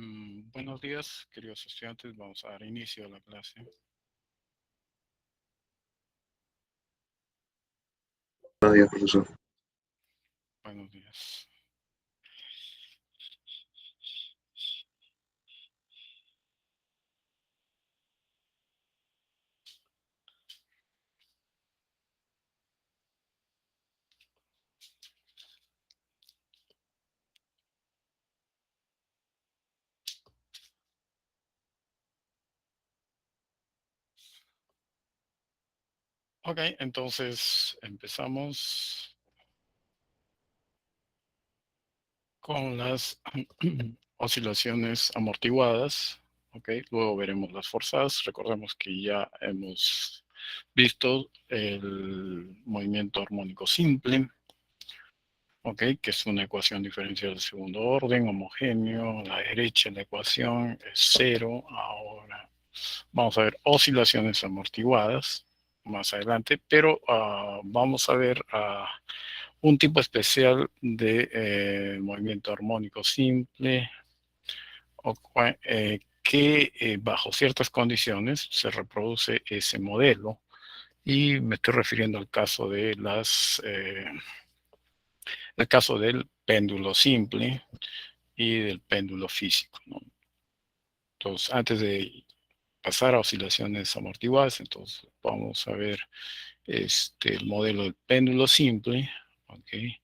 Buenos días, queridos estudiantes. Vamos a dar inicio a la clase. Buenos días, profesor. Buenos días. Ok, entonces empezamos con las oscilaciones amortiguadas. Ok, luego veremos las forzadas. Recordemos que ya hemos visto el movimiento armónico simple. Ok, que es una ecuación diferencial de segundo orden, homogéneo. A la derecha la ecuación es cero. Ahora vamos a ver oscilaciones amortiguadas más adelante, pero vamos a ver un tipo especial de movimiento armónico simple que bajo ciertas condiciones se reproduce ese modelo, y me estoy refiriendo al caso de el caso del péndulo simple y del péndulo físico, ¿no? Entonces, antes de pasar a oscilaciones amortiguadas, entonces vamos a ver el modelo del péndulo simple, ¿okay?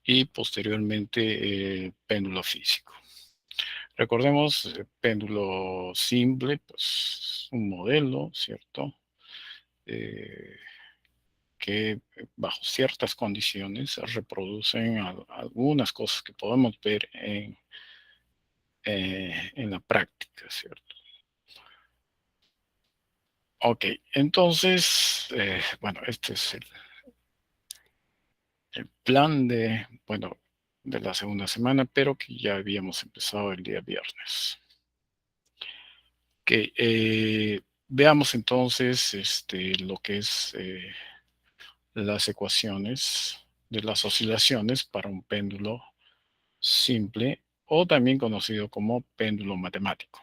Y posteriormente péndulo físico. Recordemos, el péndulo simple, pues un modelo, ¿cierto? Eh, que bajo ciertas condiciones reproducen algunas cosas que podemos ver en la práctica, ¿cierto? Ok, entonces, bueno, este es el plan de la segunda semana, pero que ya habíamos empezado el día viernes. Que veamos entonces lo que es las ecuaciones de las oscilaciones para un péndulo simple, o también conocido como péndulo matemático.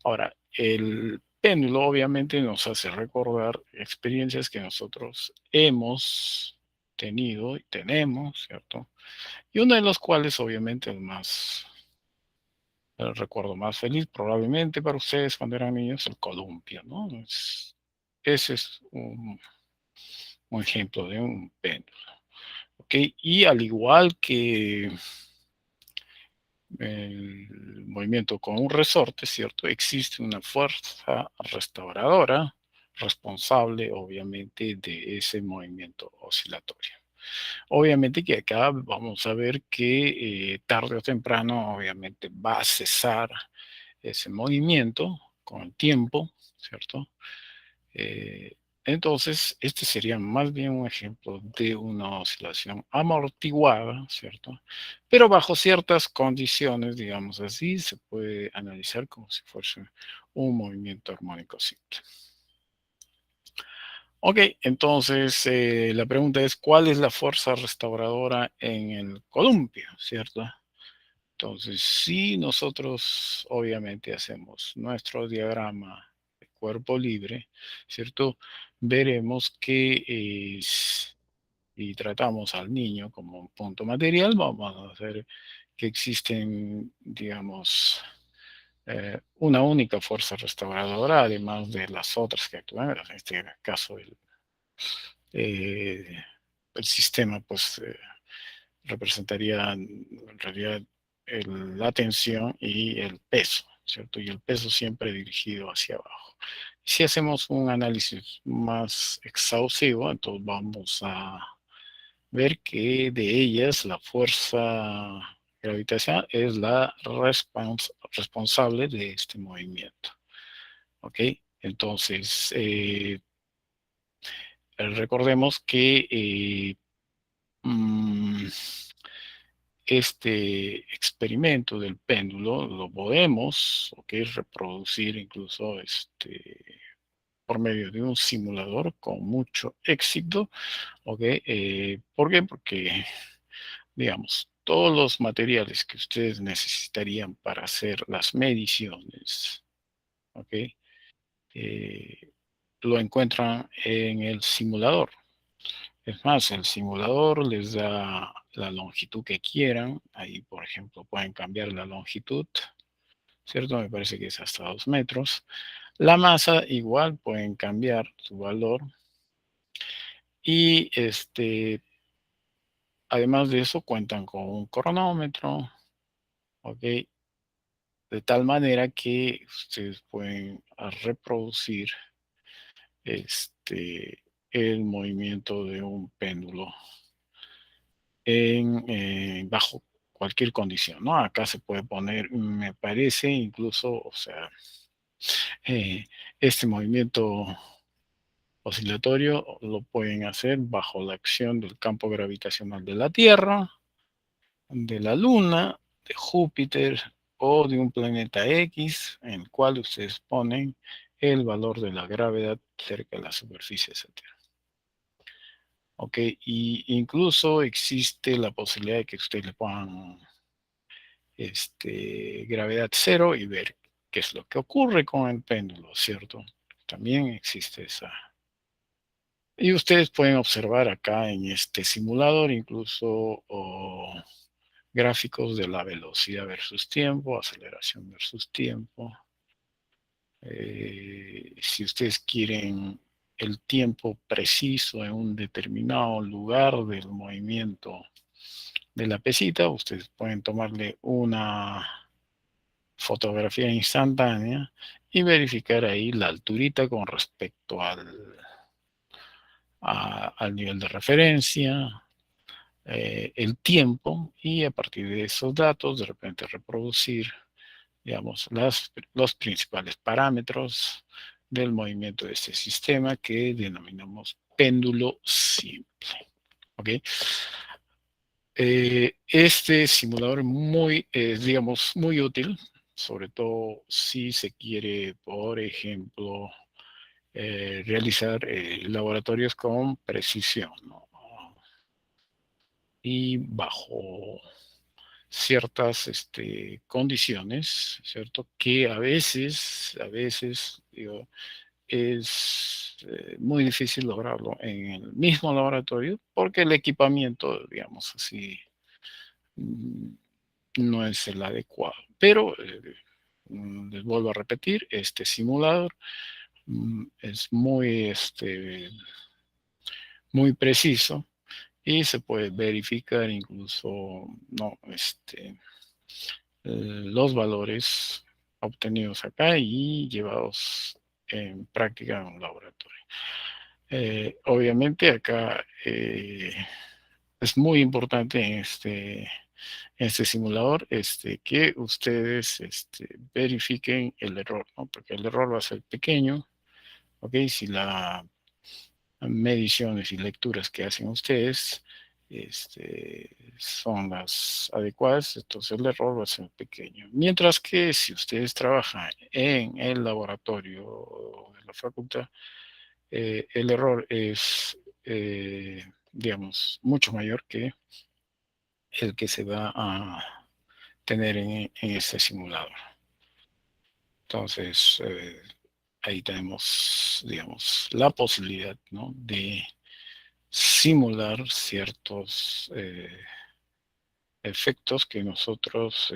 Ahora, el péndulo obviamente nos hace recordar experiencias que nosotros hemos tenido y tenemos, ¿cierto? Y uno de los cuales, obviamente, el recuerdo más feliz, probablemente para ustedes cuando eran niños, el columpio, ¿no? Ese es un ejemplo de un péndulo, ¿ok? Y al igual que el movimiento con un resorte, ¿cierto? Existe una fuerza restauradora responsable, obviamente, de ese movimiento oscilatorio. Obviamente que acá vamos a ver que tarde o temprano, obviamente, va a cesar ese movimiento con el tiempo, ¿cierto? Eh, entonces, este sería más bien un ejemplo de una oscilación amortiguada, ¿cierto? Pero bajo ciertas condiciones, digamos así, se puede analizar como si fuese un movimiento armónico simple. Ok, entonces la pregunta es, ¿cuál es la fuerza restauradora en el columpio, ¿cierto? Entonces, si nosotros obviamente hacemos nuestro diagrama de cuerpo libre, ¿cierto? Veremos que y tratamos al niño como un punto material, vamos a hacer que existen, digamos, una única fuerza restauradora, además de las otras que actúan, en este caso eh, el sistema, pues representaría en realidad la tensión y el peso, ¿cierto? Y el peso siempre dirigido hacia abajo. Si hacemos un análisis más exhaustivo, entonces vamos a ver que de ellas la fuerza gravitacional es la responsable de este movimiento. ¿Ok? Entonces, recordemos que mm, este experimento del péndulo lo podemos, ¿ok?, reproducir incluso por medio de un simulador con mucho éxito. ¿Ok? ¿Por qué? Porque, digamos, todos los materiales que ustedes necesitarían para hacer las mediciones, ¿ok? Lo encuentran en el simulador. Es más, el simulador les da la longitud que quieran. Ahí, por ejemplo, pueden cambiar la longitud, ¿cierto? Me parece que es hasta 2 metros. La masa, igual, pueden cambiar su valor. Y además de eso, cuentan con un cronómetro, ¿ok? De tal manera que ustedes pueden reproducir el movimiento de un péndulo bajo cualquier condición, ¿no? Acá se puede poner, me parece, incluso, o sea, este movimiento oscilatorio lo pueden hacer bajo la acción del campo gravitacional de la Tierra, de la Luna, de Júpiter o de un planeta X, en el cual ustedes ponen el valor de la gravedad cerca de la superficie de esa Tierra. Ok, y incluso existe la posibilidad de que ustedes le pongan gravedad cero y ver qué es lo que ocurre con el péndulo, ¿cierto? También existe esa. Y ustedes pueden observar acá en este simulador incluso gráficos de la velocidad versus tiempo, aceleración versus tiempo. Si ustedes quieren el tiempo preciso en un determinado lugar del movimiento de la pesita, ustedes pueden tomarle una fotografía instantánea y verificar ahí la alturita con respecto al nivel de referencia, el tiempo, y a partir de esos datos de repente reproducir, digamos, los principales parámetros del movimiento de este sistema que denominamos péndulo simple. ¿Ok? Este simulador digamos, muy útil, sobre todo si se quiere, por ejemplo, realizar laboratorios con precisión, ¿no? Y bajo ciertas condiciones, ¿cierto? Que a veces, digo, es muy difícil lograrlo en el mismo laboratorio porque el equipamiento, digamos así, mm, no es el adecuado. Pero, les vuelvo a repetir, este simulador es muy preciso y se puede verificar incluso, no, los valores obtenidos acá y llevados en práctica en un laboratorio. Obviamente acá es muy importante en este simulador que ustedes verifiquen el error, ¿no? Porque el error va a ser pequeño, ¿ok? Si las mediciones y lecturas que hacen ustedes son las adecuadas, entonces el error va a ser pequeño. Mientras que si ustedes trabajan en el laboratorio de la facultad, el error es, digamos, mucho mayor que el que se va a tener en este simulador. Entonces, ahí tenemos, digamos, la posibilidad, ¿no?, de simular ciertos efectos que nosotros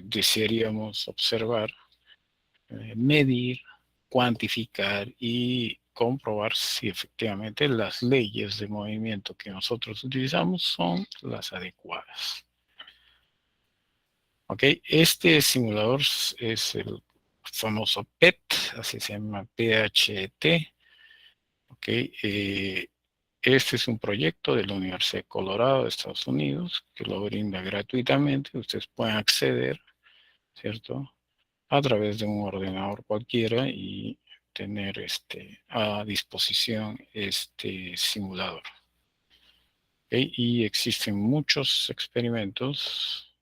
desearíamos observar, medir, cuantificar y comprobar si efectivamente las leyes de movimiento que nosotros utilizamos son las adecuadas. ¿Ok? Este simulador es el famoso PET, así se llama, PHT. ¿Ok? Este es un proyecto de la Universidad de Colorado de Estados Unidos que lo brinda gratuitamente. Ustedes pueden acceder, ¿cierto?, a través de un ordenador cualquiera y tener a disposición este simulador. ¿Ok? Y existen muchos experimentos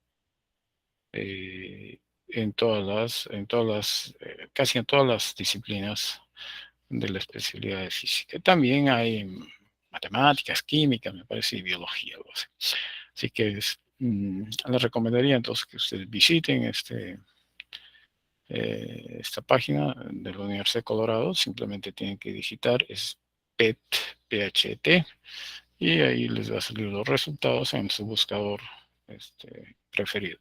casi en todas las disciplinas de la especialidad de física. También hay matemáticas, química, me parece, y biología, algo así. Así que les recomendaría entonces que ustedes visiten esta página de la Universidad de Colorado. Simplemente tienen que digitar, es PET, PHT, y ahí les va a salir los resultados en su buscador preferido.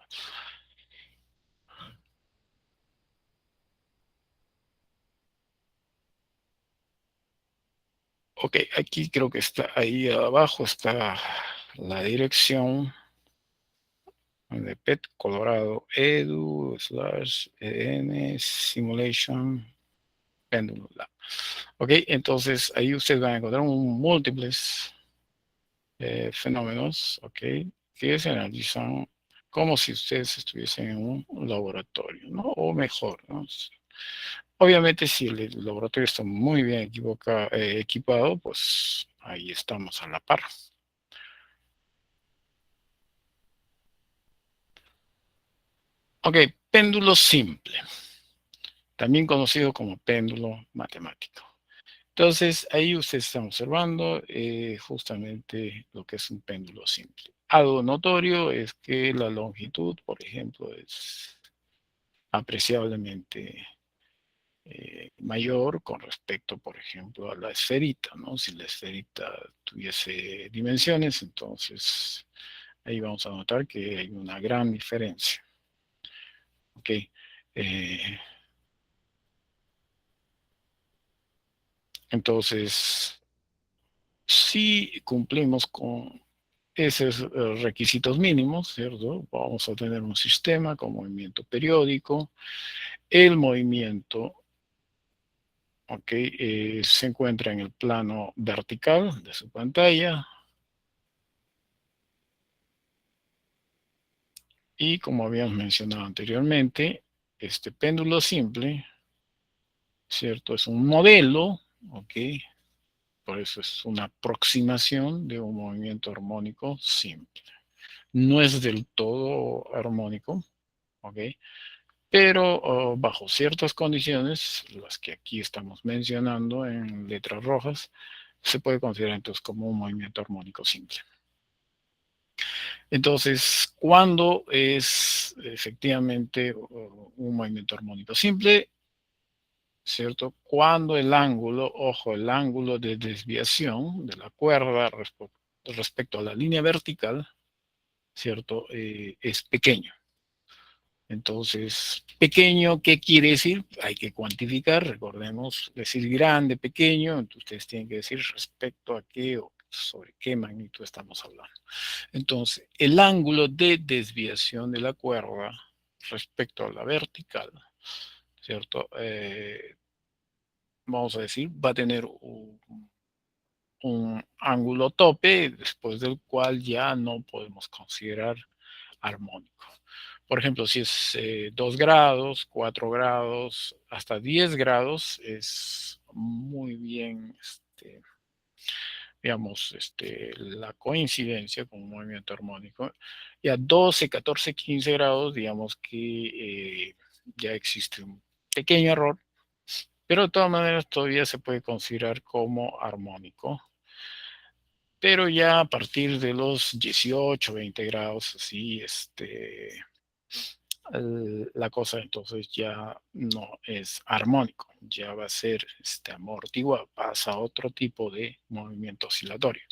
Ok, aquí creo que está, ahí abajo está la dirección de PET Colorado Edu /EN Simulation Pendulum Lab. Ok, entonces ahí ustedes van a encontrar múltiples fenómenos, ok, que se analizan como si ustedes estuviesen en un laboratorio, ¿no? O mejor, ¿no? Obviamente, si el laboratorio está muy bien equipado, pues ahí estamos a la par. Ok, péndulo simple, también conocido como péndulo matemático. Entonces, ahí usted está observando justamente lo que es un péndulo simple. Algo notorio es que la longitud, por ejemplo, es apreciablemente mayor con respecto, por ejemplo, a la esferita, ¿no? Si la esferita tuviese dimensiones, entonces ahí vamos a notar que hay una gran diferencia. ¿Ok? Entonces, si cumplimos con esos requisitos mínimos, ¿cierto? Vamos a tener un sistema con movimiento periódico. El movimiento, ¿ok? Se encuentra en el plano vertical de su pantalla. Y como habíamos mencionado anteriormente, este péndulo simple, ¿cierto? Es un modelo, ¿ok? Por eso es una aproximación de un movimiento armónico simple. No es del todo armónico, ¿ok? Pero bajo ciertas condiciones, las que aquí estamos mencionando en letras rojas, se puede considerar entonces como un movimiento armónico simple. Entonces, ¿cuándo es efectivamente un movimiento armónico simple? ¿Cierto? Cuando el ángulo, ojo, el ángulo de desviación de la cuerda respecto a la línea vertical, ¿cierto? Es pequeño. Entonces, pequeño, ¿qué quiere decir? Hay que cuantificar, recordemos, decir grande, pequeño, entonces ustedes tienen que decir respecto a qué o sobre qué magnitud estamos hablando. Entonces, el ángulo de desviación de la cuerda respecto a la vertical, ¿cierto? Vamos a decir, va a tener un ángulo tope después del cual ya no podemos considerar armónico. Por ejemplo, si es 2 grados, 4 grados, hasta 10 grados, es muy bien, digamos, la coincidencia con un movimiento armónico. Y a 12, 14, 15 grados, digamos que ya existe un pequeño error, pero de todas maneras todavía se puede considerar como armónico. Pero ya a partir de los 18, 20 grados, así, la cosa entonces ya no es armónico, ya va a ser amortiguado, pasa a otro tipo de movimiento oscilatorio.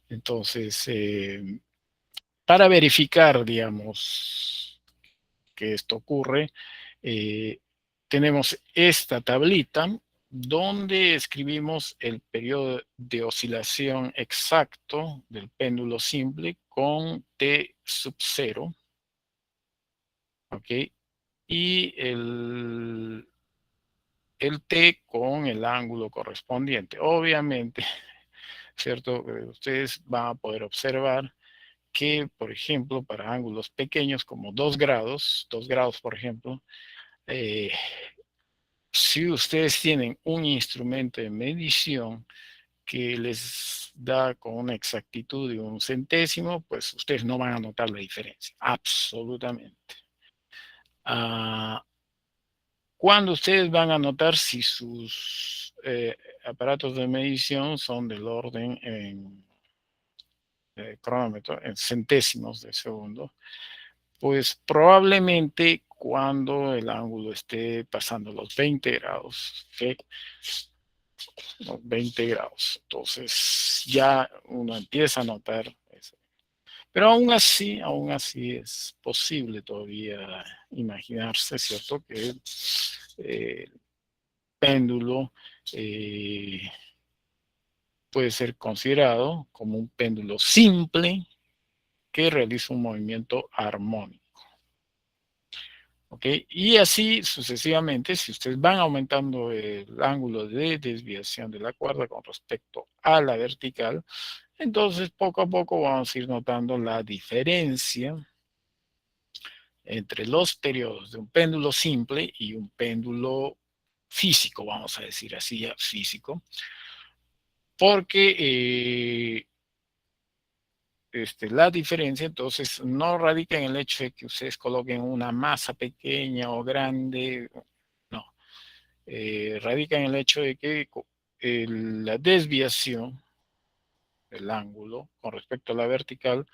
Entonces, para verificar, digamos, que esto ocurre, eh, tenemos esta tablita donde escribimos el periodo de oscilación exacto del péndulo simple con T sub 0, ¿ok? Y el T con el ángulo correspondiente. Obviamente, ¿cierto? Ustedes van a poder observar que, por ejemplo, para ángulos pequeños como 2 grados, por ejemplo, eh, si ustedes tienen un instrumento de medición que les da con una exactitud de un centésimo, pues ustedes no van a notar la diferencia, absolutamente. ¿Cuándo ustedes van a notar si sus aparatos de medición son del orden cronómetro en centésimos de segundo, pues probablemente cuando el ángulo esté pasando los 20 grados, ¿okay? Los 20 grados, entonces ya uno empieza a notar eso. Pero aún así es posible todavía imaginarse, ¿cierto? Que el péndulo puede ser considerado como un péndulo simple que realiza un movimiento armónico. ¿Ok? Y así sucesivamente, si ustedes van aumentando el ángulo de desviación de la cuerda con respecto a la vertical, entonces poco a poco vamos a ir notando la diferencia entre los periodos de un péndulo simple y un péndulo físico, vamos a decir así, ya, físico, porque la diferencia entonces no radica en el hecho de que ustedes coloquen una masa pequeña o grande, no, radica en el hecho de que la desviación del ángulo con respecto a la vertical,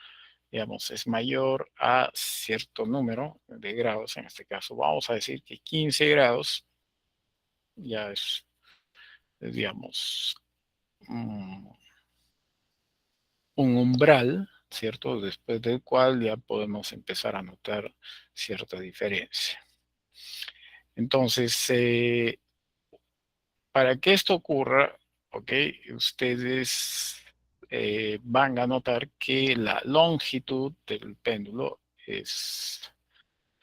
digamos, es mayor a cierto número de grados. En este caso vamos a decir que 15 grados ya digamos, un umbral, ¿cierto? Después del cual ya podemos empezar a notar cierta diferencia. Entonces, para que esto ocurra, ¿ok? Ustedes van a notar que la longitud del péndulo es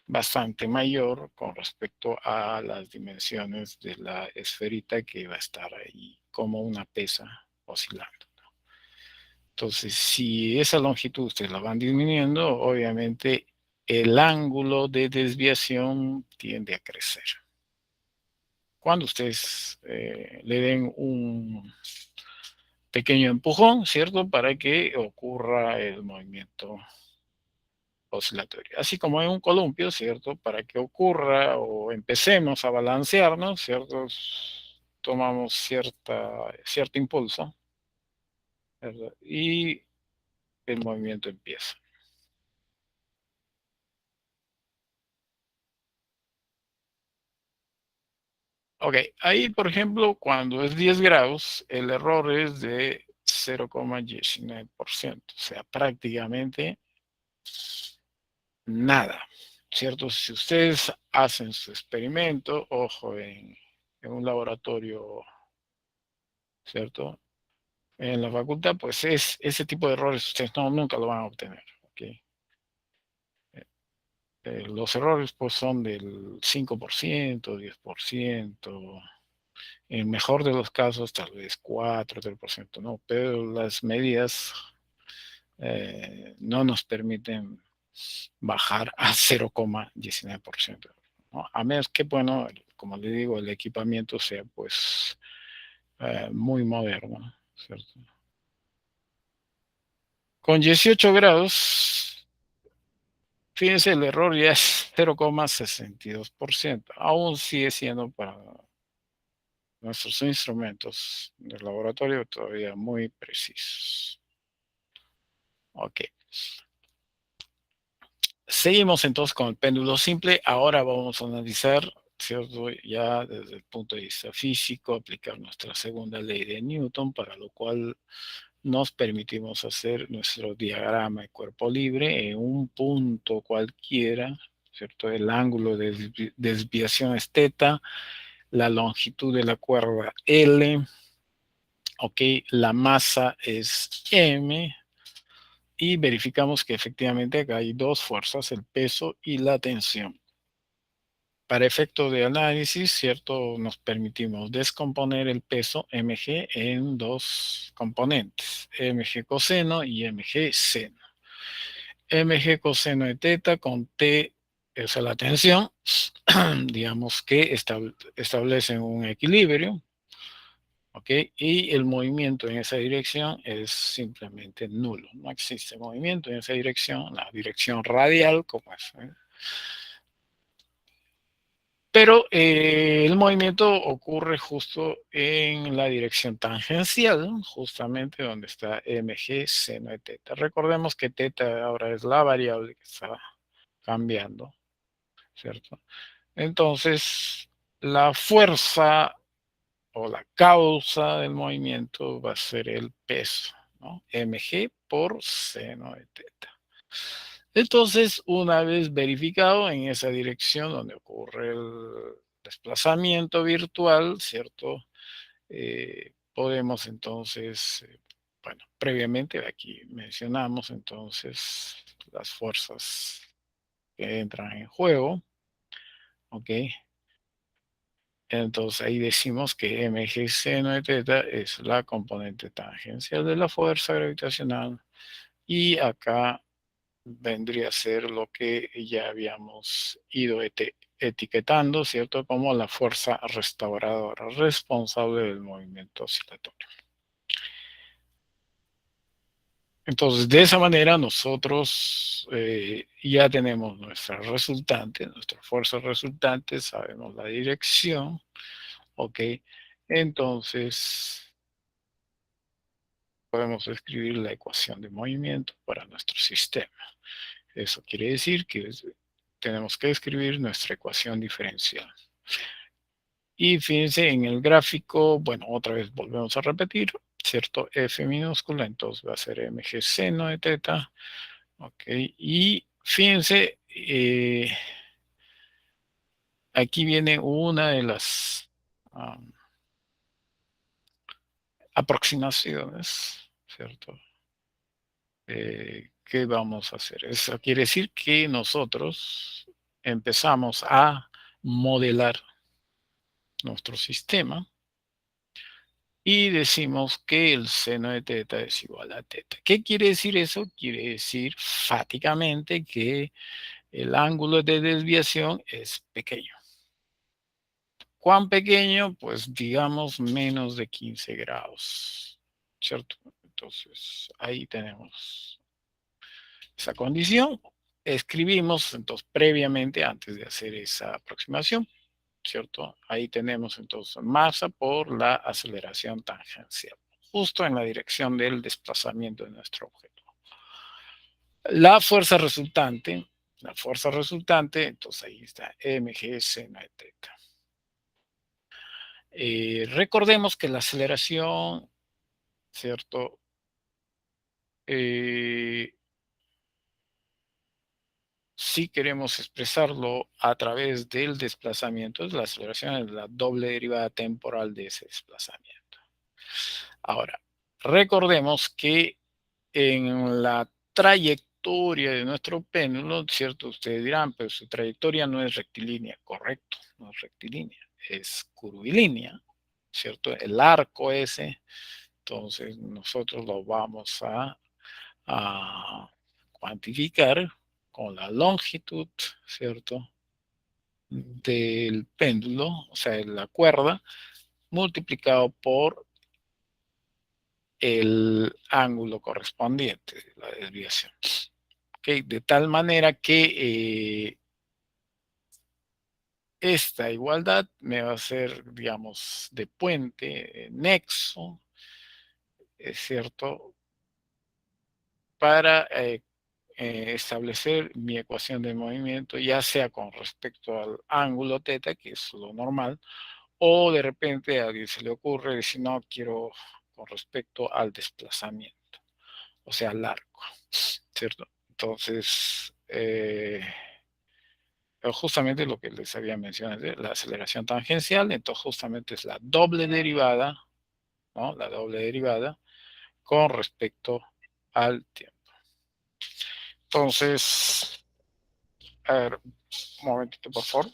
bastante mayor con respecto a las dimensiones de la esferita que va a estar ahí como una pesa oscilando. Entonces, si esa longitud ustedes la van disminuyendo, obviamente el ángulo de desviación tiende a crecer. Cuando ustedes le den un pequeño empujón, ¿cierto? Para que ocurra el movimiento oscilatorio. Así como en un columpio, ¿cierto? Para que ocurra o empecemos a balancearnos, ¿cierto? Tomamos cierto impulso, ¿verdad? Y el movimiento empieza. Ok, ahí por ejemplo, cuando es 10 grados, el error es de 0,19%, o sea, prácticamente nada, ¿cierto? Si ustedes hacen su experimento, ojo, en un laboratorio, ¿cierto? En la facultad, pues ese tipo de errores ustedes nunca lo van a obtener, ¿ok? Los errores pues son del 5%, 10%, en el mejor de los casos tal vez 4, 3%, ¿no? Pero las medidas no nos permiten bajar a 0,19%, ¿no? A menos que, bueno, como le digo, el equipamiento sea pues muy moderno, ¿cierto? Con 18 grados, fíjense, el error ya es 0,62%. Aún sigue siendo para nuestros instrumentos del laboratorio todavía muy precisos. Ok. Seguimos entonces con el péndulo simple. Ahora vamos a analizar, ¿cierto? Ya desde el punto de vista físico, aplicar nuestra segunda ley de Newton, para lo cual nos permitimos hacer nuestro diagrama de cuerpo libre en un punto cualquiera, ¿cierto? El ángulo de desviación es θ, la longitud de la cuerda L, ok, la masa es M, y verificamos que efectivamente acá hay dos fuerzas, el peso y la tensión. Para efecto de análisis, ¿cierto? Nos permitimos descomponer el peso mg en dos componentes, mg coseno y mg seno. Mg coseno de θ con T, esa es la tensión, digamos que establecen un equilibrio, ¿ok? Y el movimiento en esa dirección es simplemente nulo. No existe movimiento en esa dirección, la dirección radial, como es, ¿eh? Pero el movimiento ocurre justo en la dirección tangencial, justamente donde está mg seno de teta. Recordemos que teta ahora es la variable que está cambiando, ¿cierto? Entonces, la fuerza o la causa del movimiento va a ser el peso, ¿no? mg por seno de teta. Entonces, una vez verificado en esa dirección donde ocurre el desplazamiento virtual, ¿cierto? Podemos entonces, bueno, previamente aquí mencionamos entonces las fuerzas que entran en juego, ¿ok? Entonces ahí decimos que mg seno de teta es la componente tangencial de la fuerza gravitacional y acá vendría a ser lo que ya habíamos ido etiquetando, ¿cierto? Como la fuerza restauradora responsable del movimiento oscilatorio. Entonces, de esa manera nosotros ya tenemos nuestra resultante, nuestra fuerza resultante, sabemos la dirección, ¿ok? Entonces, podemos escribir la ecuación de movimiento para nuestro sistema. Eso quiere decir que tenemos que escribir nuestra ecuación diferencial. Y fíjense en el gráfico, bueno, otra vez volvemos a repetir, ¿cierto? F minúscula, entonces va a ser mg seno de teta, ¿ok? Y fíjense, aquí viene una de las aproximaciones, ¿cierto? ¿Qué vamos a hacer? Eso quiere decir que nosotros empezamos a modelar nuestro sistema y decimos que el seno de teta es igual a teta. ¿Qué quiere decir eso? Quiere decir fáticamente que el ángulo de desviación es pequeño. ¿Cuán pequeño? Pues digamos menos de 15 grados, ¿cierto? Entonces ahí tenemos esa condición. Escribimos entonces previamente antes de hacer esa aproximación, ¿cierto? Ahí tenemos entonces masa por la aceleración tangencial, justo en la dirección del desplazamiento de nuestro objeto. La fuerza resultante, entonces ahí está mg seno de teta. Recordemos que la aceleración, ¿cierto? Si queremos expresarlo a través del desplazamiento, la aceleración es la doble derivada temporal de ese desplazamiento. Ahora, recordemos que en la trayectoria de nuestro péndulo, ¿cierto? Ustedes dirán, pero su trayectoria no es rectilínea. Correcto, no es rectilínea, es curvilínea, ¿cierto? El arco ese, entonces nosotros lo vamos a cuantificar con la longitud, ¿cierto? Del péndulo, o sea, la cuerda, multiplicado por el ángulo correspondiente, la desviación. ¿Okay? De tal manera que esta igualdad me va a ser, digamos, de puente, nexo, es cierto, para establecer mi ecuación de movimiento, ya sea con respecto al ángulo teta, que es lo normal, o de repente a alguien se le ocurre decir, no, quiero con respecto al desplazamiento, o sea, al arco, ¿cierto? Entonces, justamente lo que les había mencionado, la aceleración tangencial, entonces justamente es la doble derivada, ¿no? La doble derivada con respecto al tiempo. Entonces, a ver, un momentito, por favor.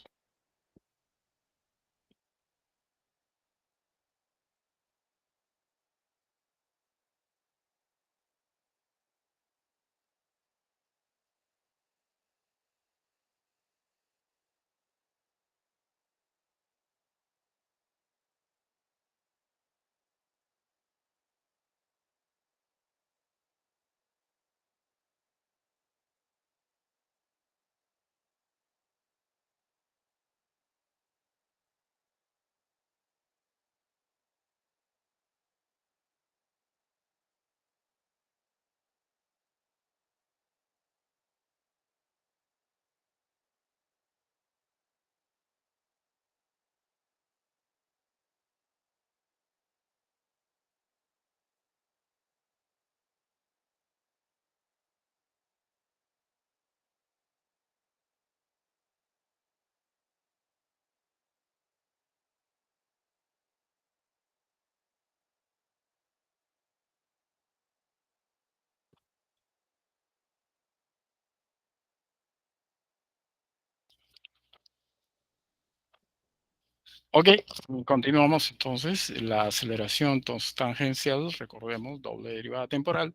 Ok, continuamos entonces. La aceleración entonces, tangencial, recordemos, doble derivada temporal,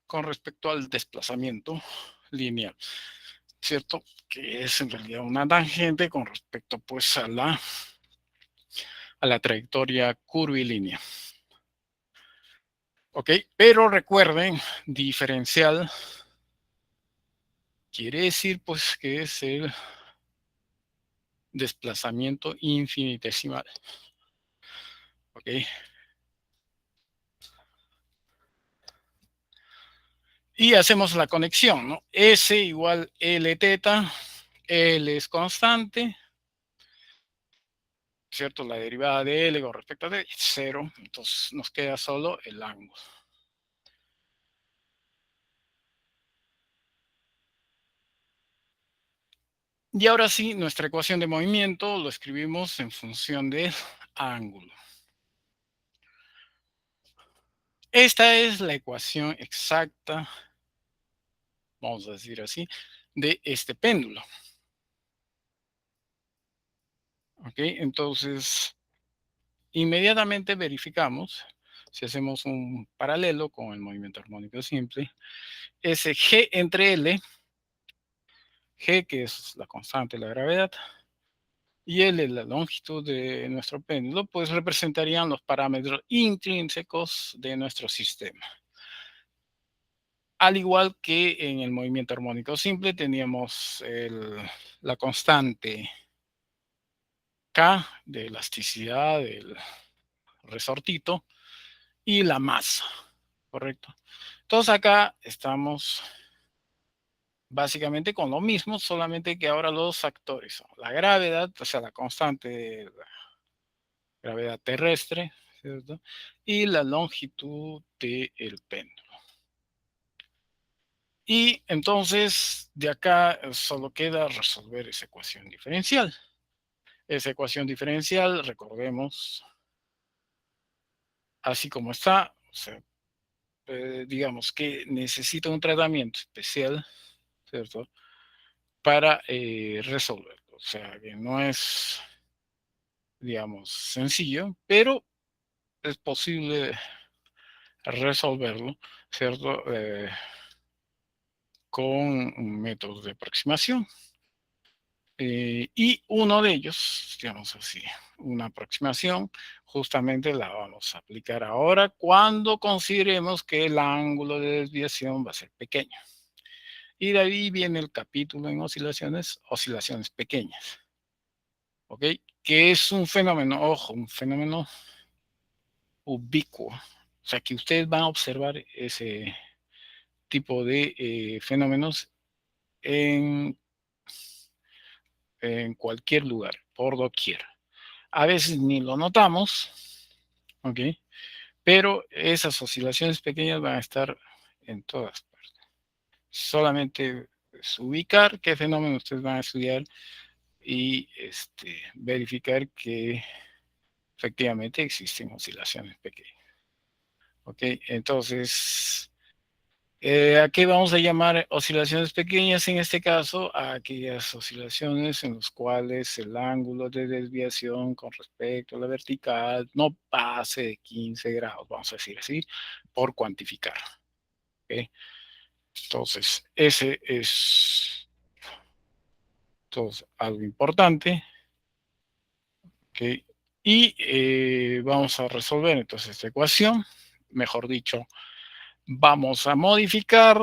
con respecto al desplazamiento lineal, ¿cierto? Que es en realidad una tangente con respecto pues a la trayectoria curvilínea. Ok, pero recuerden, diferencial quiere decir pues que es el desplazamiento infinitesimal. Ok. Y hacemos la conexión, ¿no? S igual L teta, L es constante, ¿cierto? La derivada de L con respecto a D, 0, entonces nos queda solo el ángulo. Y ahora sí, nuestra ecuación de movimiento lo escribimos en función del ángulo. Esta es la ecuación exacta, vamos a decir así, de este péndulo. ¿Ok? Entonces, inmediatamente verificamos, si hacemos un paralelo con el movimiento armónico simple, ese G entre L, G que es la constante de la gravedad, y L la longitud de nuestro péndulo, pues representarían los parámetros intrínsecos de nuestro sistema. Al igual que en el movimiento armónico simple teníamos la constante K de elasticidad del resortito y la masa, ¿correcto? Entonces acá estamos básicamente con lo mismo, solamente que ahora los factores son la gravedad, o sea, la constante de la gravedad terrestre, ¿cierto? Y la longitud del péndulo. Y entonces de acá solo queda resolver esa ecuación diferencial. Esa ecuación diferencial, recordemos, así como está, o sea, digamos que necesita un tratamiento especial, ¿cierto? Para resolverlo. O sea, que no es, digamos, sencillo, pero es posible resolverlo, ¿cierto? Con métodos de aproximación. Y uno de ellos, digamos así, una aproximación, justamente la vamos a aplicar ahora cuando consideremos que el ángulo de desviación va a ser pequeño. Y de ahí viene el capítulo en oscilaciones pequeñas. ¿Ok? Que es un fenómeno, ojo, un fenómeno ubicuo. O sea, que ustedes van a observar ese tipo de fenómenos en, en cualquier lugar, por doquier. A veces ni lo notamos, ¿ok? Pero esas oscilaciones pequeñas van a estar en todas partes. Solamente es ubicar qué fenómeno ustedes van a estudiar y verificar que efectivamente existen oscilaciones pequeñas. ¿Ok? Entonces, ¿a qué vamos a llamar oscilaciones pequeñas en este caso? A aquellas oscilaciones en las cuales el ángulo de desviación con respecto a la vertical no pase de 15 grados, vamos a decir así, por cuantificar. ¿Okay? Entonces, ese es algo importante. ¿Okay? Y vamos a resolver entonces esta ecuación. Mejor dicho, vamos a modificar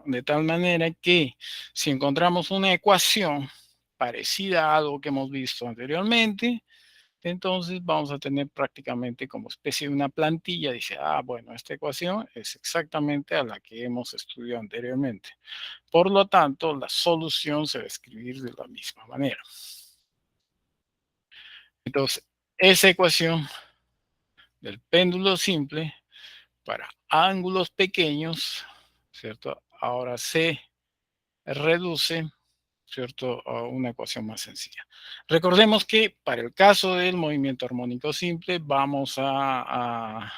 de tal manera que si encontramos una ecuación parecida a algo que hemos visto anteriormente, entonces vamos a tener prácticamente como especie de una plantilla. Dice, bueno, esta ecuación es exactamente a la que hemos estudiado anteriormente. Por lo tanto, la solución se va a escribir de la misma manera. Entonces, esa ecuación del péndulo simple para ángulos pequeños, ¿cierto? Ahora se reduce, ¿cierto?, a una ecuación más sencilla. Recordemos que para el caso del movimiento armónico simple vamos a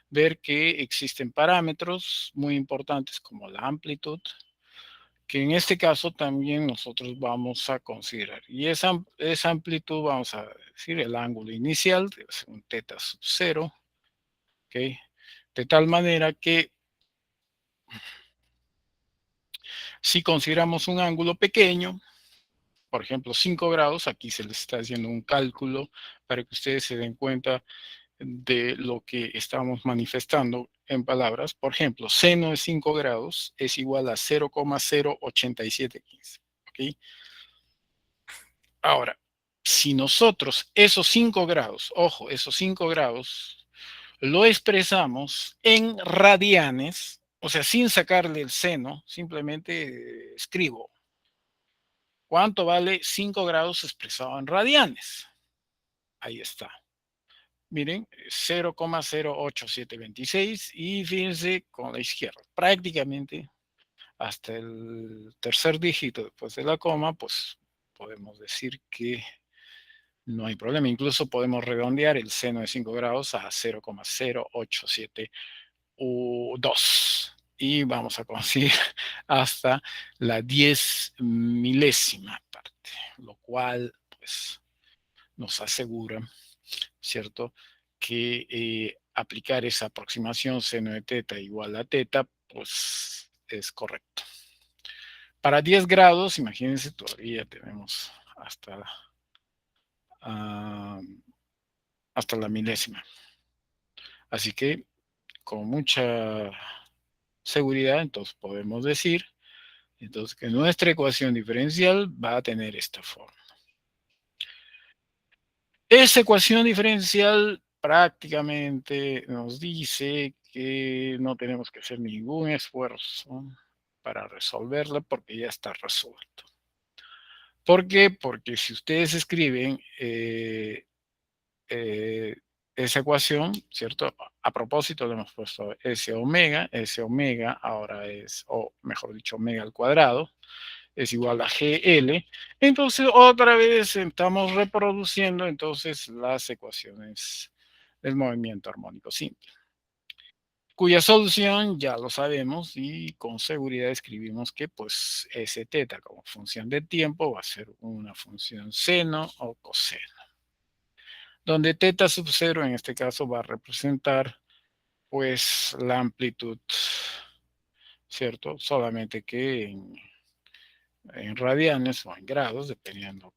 ver que existen parámetros muy importantes como la amplitud que en este caso también nosotros vamos a considerar. Y esa amplitud, vamos a decir, el ángulo inicial, debe ser un θ sub 0, ¿ok? De tal manera que si consideramos un ángulo pequeño, por ejemplo, 5 grados, aquí se les está haciendo un cálculo para que ustedes se den cuenta de lo que estamos manifestando en palabras. Por ejemplo, seno de 5 grados es igual a 0,08715. ¿Ok? Ahora, si nosotros esos 5 grados, ojo, esos 5 grados, lo expresamos en radianes, o sea, sin sacarle el seno, simplemente escribo cuánto vale 5 grados expresado en radianes. Ahí está. Miren, 0,08726 y fíjense con la izquierda, prácticamente hasta el tercer dígito después de la coma, pues podemos decir que no hay problema. Incluso podemos redondear el seno de 5 grados a 0,0872 y vamos a conseguir hasta la 10 milésima parte, lo cual pues nos asegura, ¿cierto?, que aplicar esa aproximación seno de teta igual a teta, pues es correcto. Para 10 grados, imagínense, todavía tenemos uh, hasta la milésima. Así que con mucha seguridad, entonces podemos decir entonces que nuestra ecuación diferencial va a tener esta forma. Esa ecuación diferencial prácticamente nos dice que no tenemos que hacer ningún esfuerzo para resolverla porque ya está resuelto. ¿Por qué? Porque si ustedes escriben esa ecuación, ¿cierto? A propósito le hemos puesto S omega ahora es, o mejor dicho, omega al cuadrado, es igual a GL. Entonces, otra vez estamos reproduciendo entonces las ecuaciones del movimiento armónico simple, cuya solución ya lo sabemos y con seguridad escribimos que pues S teta como función de tiempo va a ser una función seno o coseno, donde teta sub 0 en este caso va a representar pues la amplitud, ¿cierto? Solamente que en radianes o en grados, dependiendo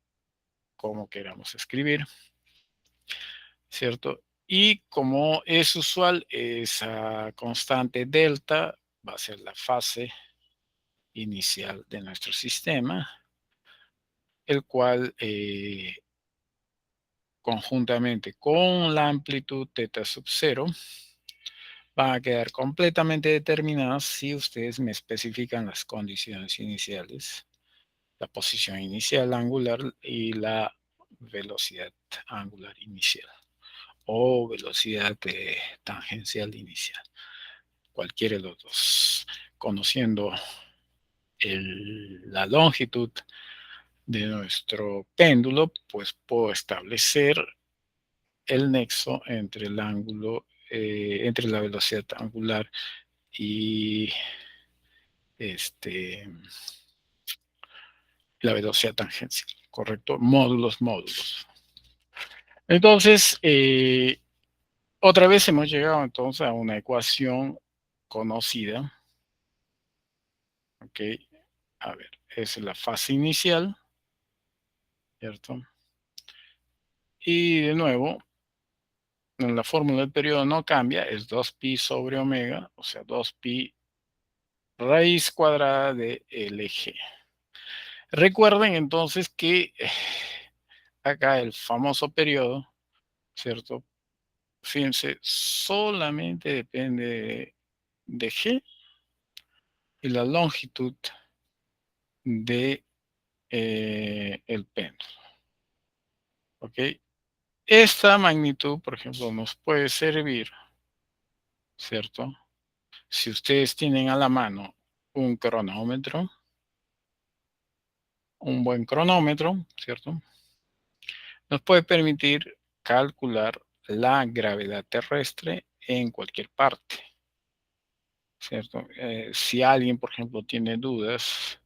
cómo queramos escribir, ¿cierto? Y como es usual, esa constante delta va a ser la fase inicial de nuestro sistema, el cual conjuntamente con la amplitud θ sub 0 van a quedar completamente determinadas si ustedes me especifican las condiciones iniciales, la posición inicial angular y la velocidad angular inicial o velocidad tangencial inicial. Cualquiera de los dos. Conociendo la longitud de nuestro péndulo, pues puedo establecer el nexo entre el ángulo, entre la velocidad angular y la velocidad tangencial, ¿correcto? Módulos. Entonces, otra vez hemos llegado entonces a una ecuación conocida, ¿ok? A ver, es la fase inicial, ¿cierto? Y de nuevo, en la fórmula del periodo no cambia, es 2pi sobre omega, o sea, 2pi raíz cuadrada de LG. Recuerden entonces que acá el famoso periodo, ¿cierto? Fíjense, solamente depende de G y la longitud de el péndulo. ¿Ok? Esta magnitud, por ejemplo, nos puede servir, ¿cierto? Si ustedes tienen a la mano un cronómetro, un buen cronómetro, ¿cierto? Nos puede permitir calcular la gravedad terrestre en cualquier parte, ¿cierto? Si alguien, por ejemplo, tiene dudas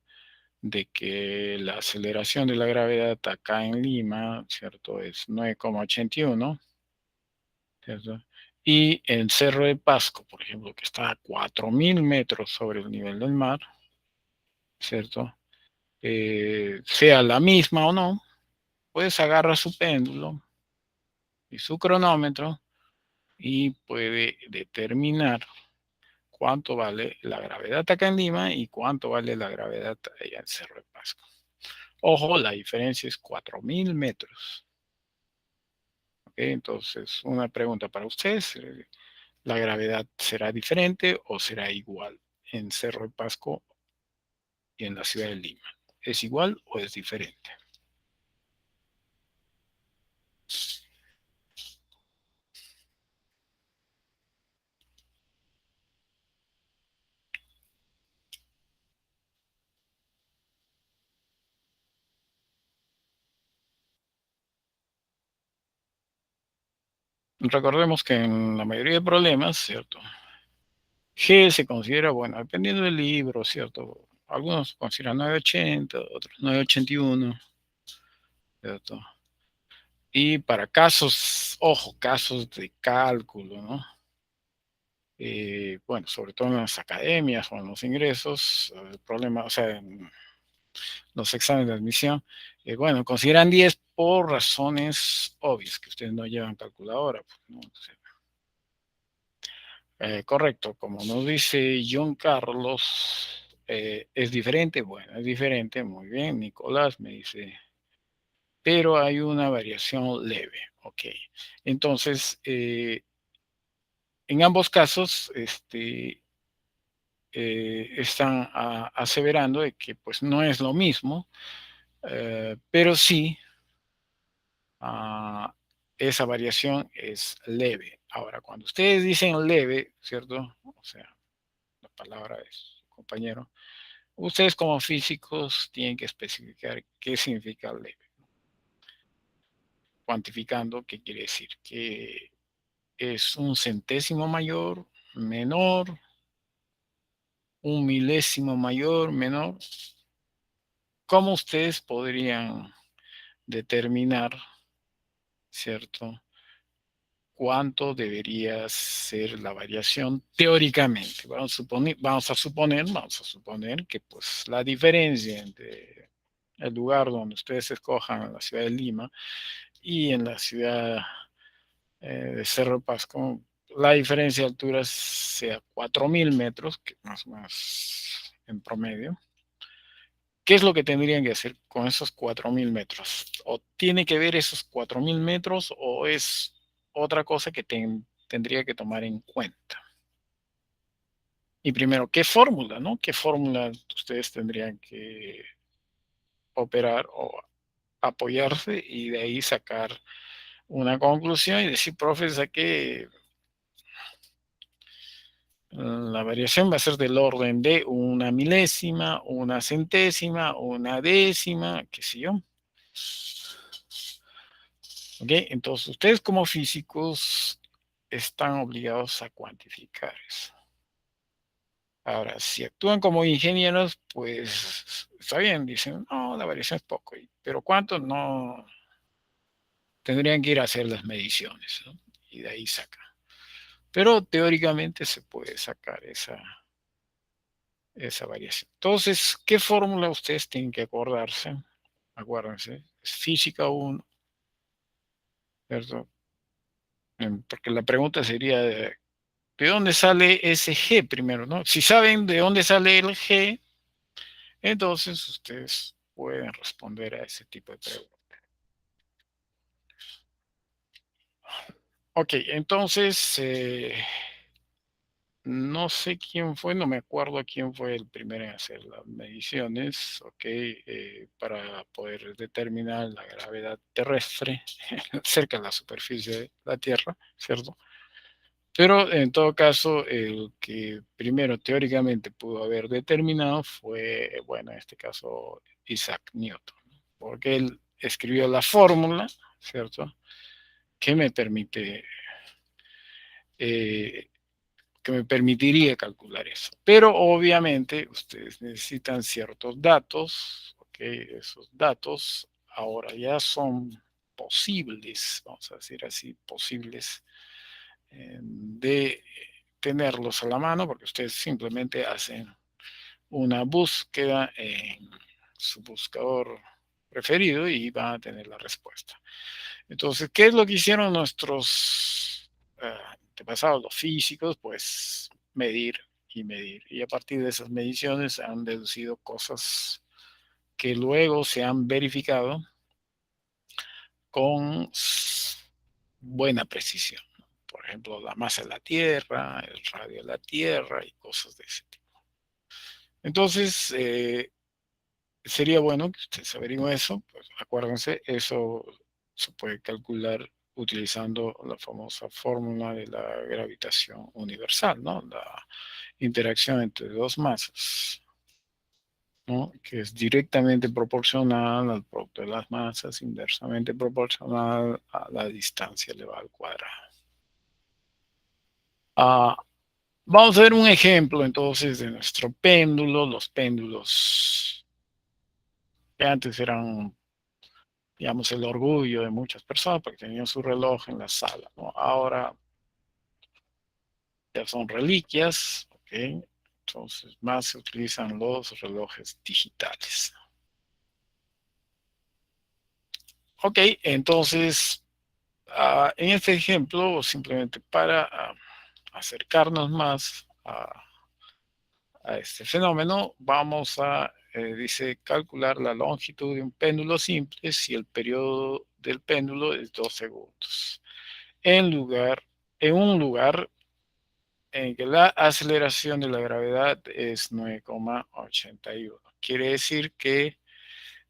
de que la aceleración de la gravedad acá en Lima, ¿cierto? Es 9,81, ¿cierto? Y en Cerro de Pasco, por ejemplo, que está a 4.000 metros sobre el nivel del mar, ¿cierto? Sea la misma o no, pues agarra su péndulo y su cronómetro y puede determinar cuánto vale la gravedad acá en Lima y cuánto vale la gravedad allá en Cerro de Pasco. Ojo, la diferencia es 4.000 metros. ¿Okay? Entonces, una pregunta para ustedes. ¿La gravedad será diferente o será igual en Cerro de Pasco y en la ciudad de Lima? ¿Es igual o es diferente? Recordemos que en la mayoría de problemas, ¿cierto? G se considera, bueno, dependiendo del libro, ¿cierto? Algunos consideran 980, otros 981, ¿cierto? Y para casos, ojo, casos de cálculo, ¿no? Bueno, sobre todo en las academias o en los ingresos, el problema, o sea, en los exámenes de admisión, bueno, consideran 10 por razones obvias, que ustedes no llevan calculadora, pues, ¿no? Entonces, correcto, como nos dice John Carlos, es diferente, bueno, es diferente, muy bien, Nicolás me dice, pero hay una variación leve, ok. Entonces, en ambos casos, están aseverando de que pues no es lo mismo, pero sí, ah, esa variación es leve. Ahora, cuando ustedes dicen leve, ¿cierto? O sea, la palabra es compañero. Ustedes como físicos tienen que especificar qué significa leve. Cuantificando, ¿qué quiere decir? Que es un centésimo mayor, menor, un milésimo mayor, menor. ¿Cómo ustedes podrían determinar, ¿cierto? ¿Cuánto debería ser la variación teóricamente? Vamos a suponer que pues la diferencia entre el lugar donde ustedes escojan en la ciudad de Lima y en la ciudad de Cerro Pasco, la diferencia de alturas sea 4.000 metros, que más o menos en promedio. ¿Qué es lo que tendrían que hacer con esos 4.000 metros? ¿O tiene que ver esos 4.000 metros o es otra cosa que tendría que tomar en cuenta? Y primero, ¿qué fórmula, no? ¿Qué fórmula ustedes tendrían que operar o apoyarse y de ahí sacar una conclusión y decir, profe, saqué la variación va a ser del orden de una milésima, una centésima, una décima, qué sé yo. ¿Ok? Entonces, ustedes como físicos están obligados a cuantificar eso. Ahora, si actúan como ingenieros, pues está bien, dicen, no, la variación es poco, pero ¿cuánto? No, tendrían que ir a hacer las mediciones, ¿no? Y de ahí sacan. Pero teóricamente se puede sacar esa variación. Entonces, ¿qué fórmula ustedes tienen que acordarse? Acuérdense, es física 1, ¿cierto? Porque la pregunta sería, ¿de dónde sale ese G primero, no? Si saben de dónde sale el G, entonces ustedes pueden responder a ese tipo de preguntas. Ok, entonces, no sé quién fue, no me acuerdo quién fue el primero en hacer las mediciones, ok, para poder determinar la gravedad terrestre cerca de la superficie de la Tierra, ¿cierto? Pero en todo caso, el que primero teóricamente pudo haber determinado fue, bueno, en este caso, Isaac Newton, porque él escribió la fórmula, ¿cierto? Que me permite eh, que me permitiría calcular eso. Pero obviamente ustedes necesitan ciertos datos, ¿ok? Esos datos ahora ya son posibles, vamos a decir así, posibles de tenerlos a la mano, porque ustedes simplemente hacen una búsqueda en su buscador preferido y van a tener la respuesta. Entonces, ¿qué es lo que hicieron nuestros antepasados, los físicos? Pues medir y medir. Y a partir de esas mediciones han deducido cosas que luego se han verificado con buena precisión. Por ejemplo, la masa de la Tierra, el radio de la Tierra y cosas de ese tipo. Entonces, sería bueno que ustedes averigüen eso. Pues acuérdense, eso se puede calcular utilizando la famosa fórmula de la gravitación universal, ¿no? La interacción entre dos masas, ¿no? Que es directamente proporcional al producto de las masas, inversamente proporcional a la distancia elevada al cuadrado. Vamos a ver un ejemplo entonces de nuestro péndulo. Los péndulos que antes eran, digamos, el orgullo de muchas personas porque tenían su reloj en la sala, ¿no? Ahora ya son reliquias, ¿ok? Entonces más se utilizan los relojes digitales. Ok, entonces en este ejemplo, simplemente para acercarnos más a este fenómeno, vamos a, dice, calcular la longitud de un péndulo simple si el periodo del péndulo es 2 segundos. En un lugar en que la aceleración de la gravedad es 9,81. Quiere decir que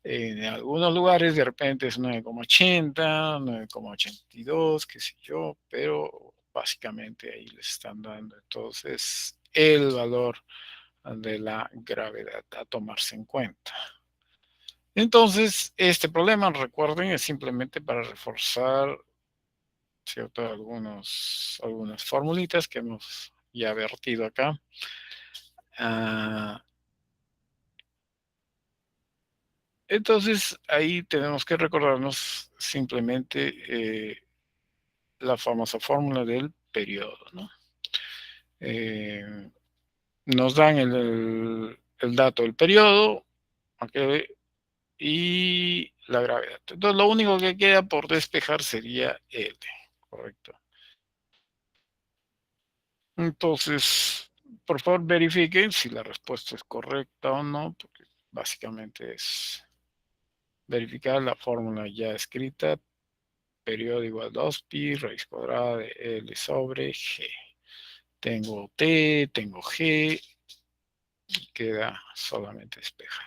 en algunos lugares de repente es 9,80, 9,82, qué sé yo, pero básicamente ahí les están dando entonces el valor de la gravedad a tomarse en cuenta. Entonces, este problema, recuerden, es simplemente para reforzar, ¿cierto? Algunas formulitas que hemos ya vertido acá. Entonces, ahí tenemos que recordarnos simplemente la famosa fórmula del periodo, ¿no? Nos dan el dato del periodo, ¿okay? Y la gravedad. Entonces, lo único que queda por despejar sería L, ¿correcto? Entonces, por favor, verifiquen si la respuesta es correcta o no, porque básicamente es verificar la fórmula ya escrita, periodo igual a 2pi, raíz cuadrada de L sobre G. Tengo T, tengo G, y queda solamente despejar.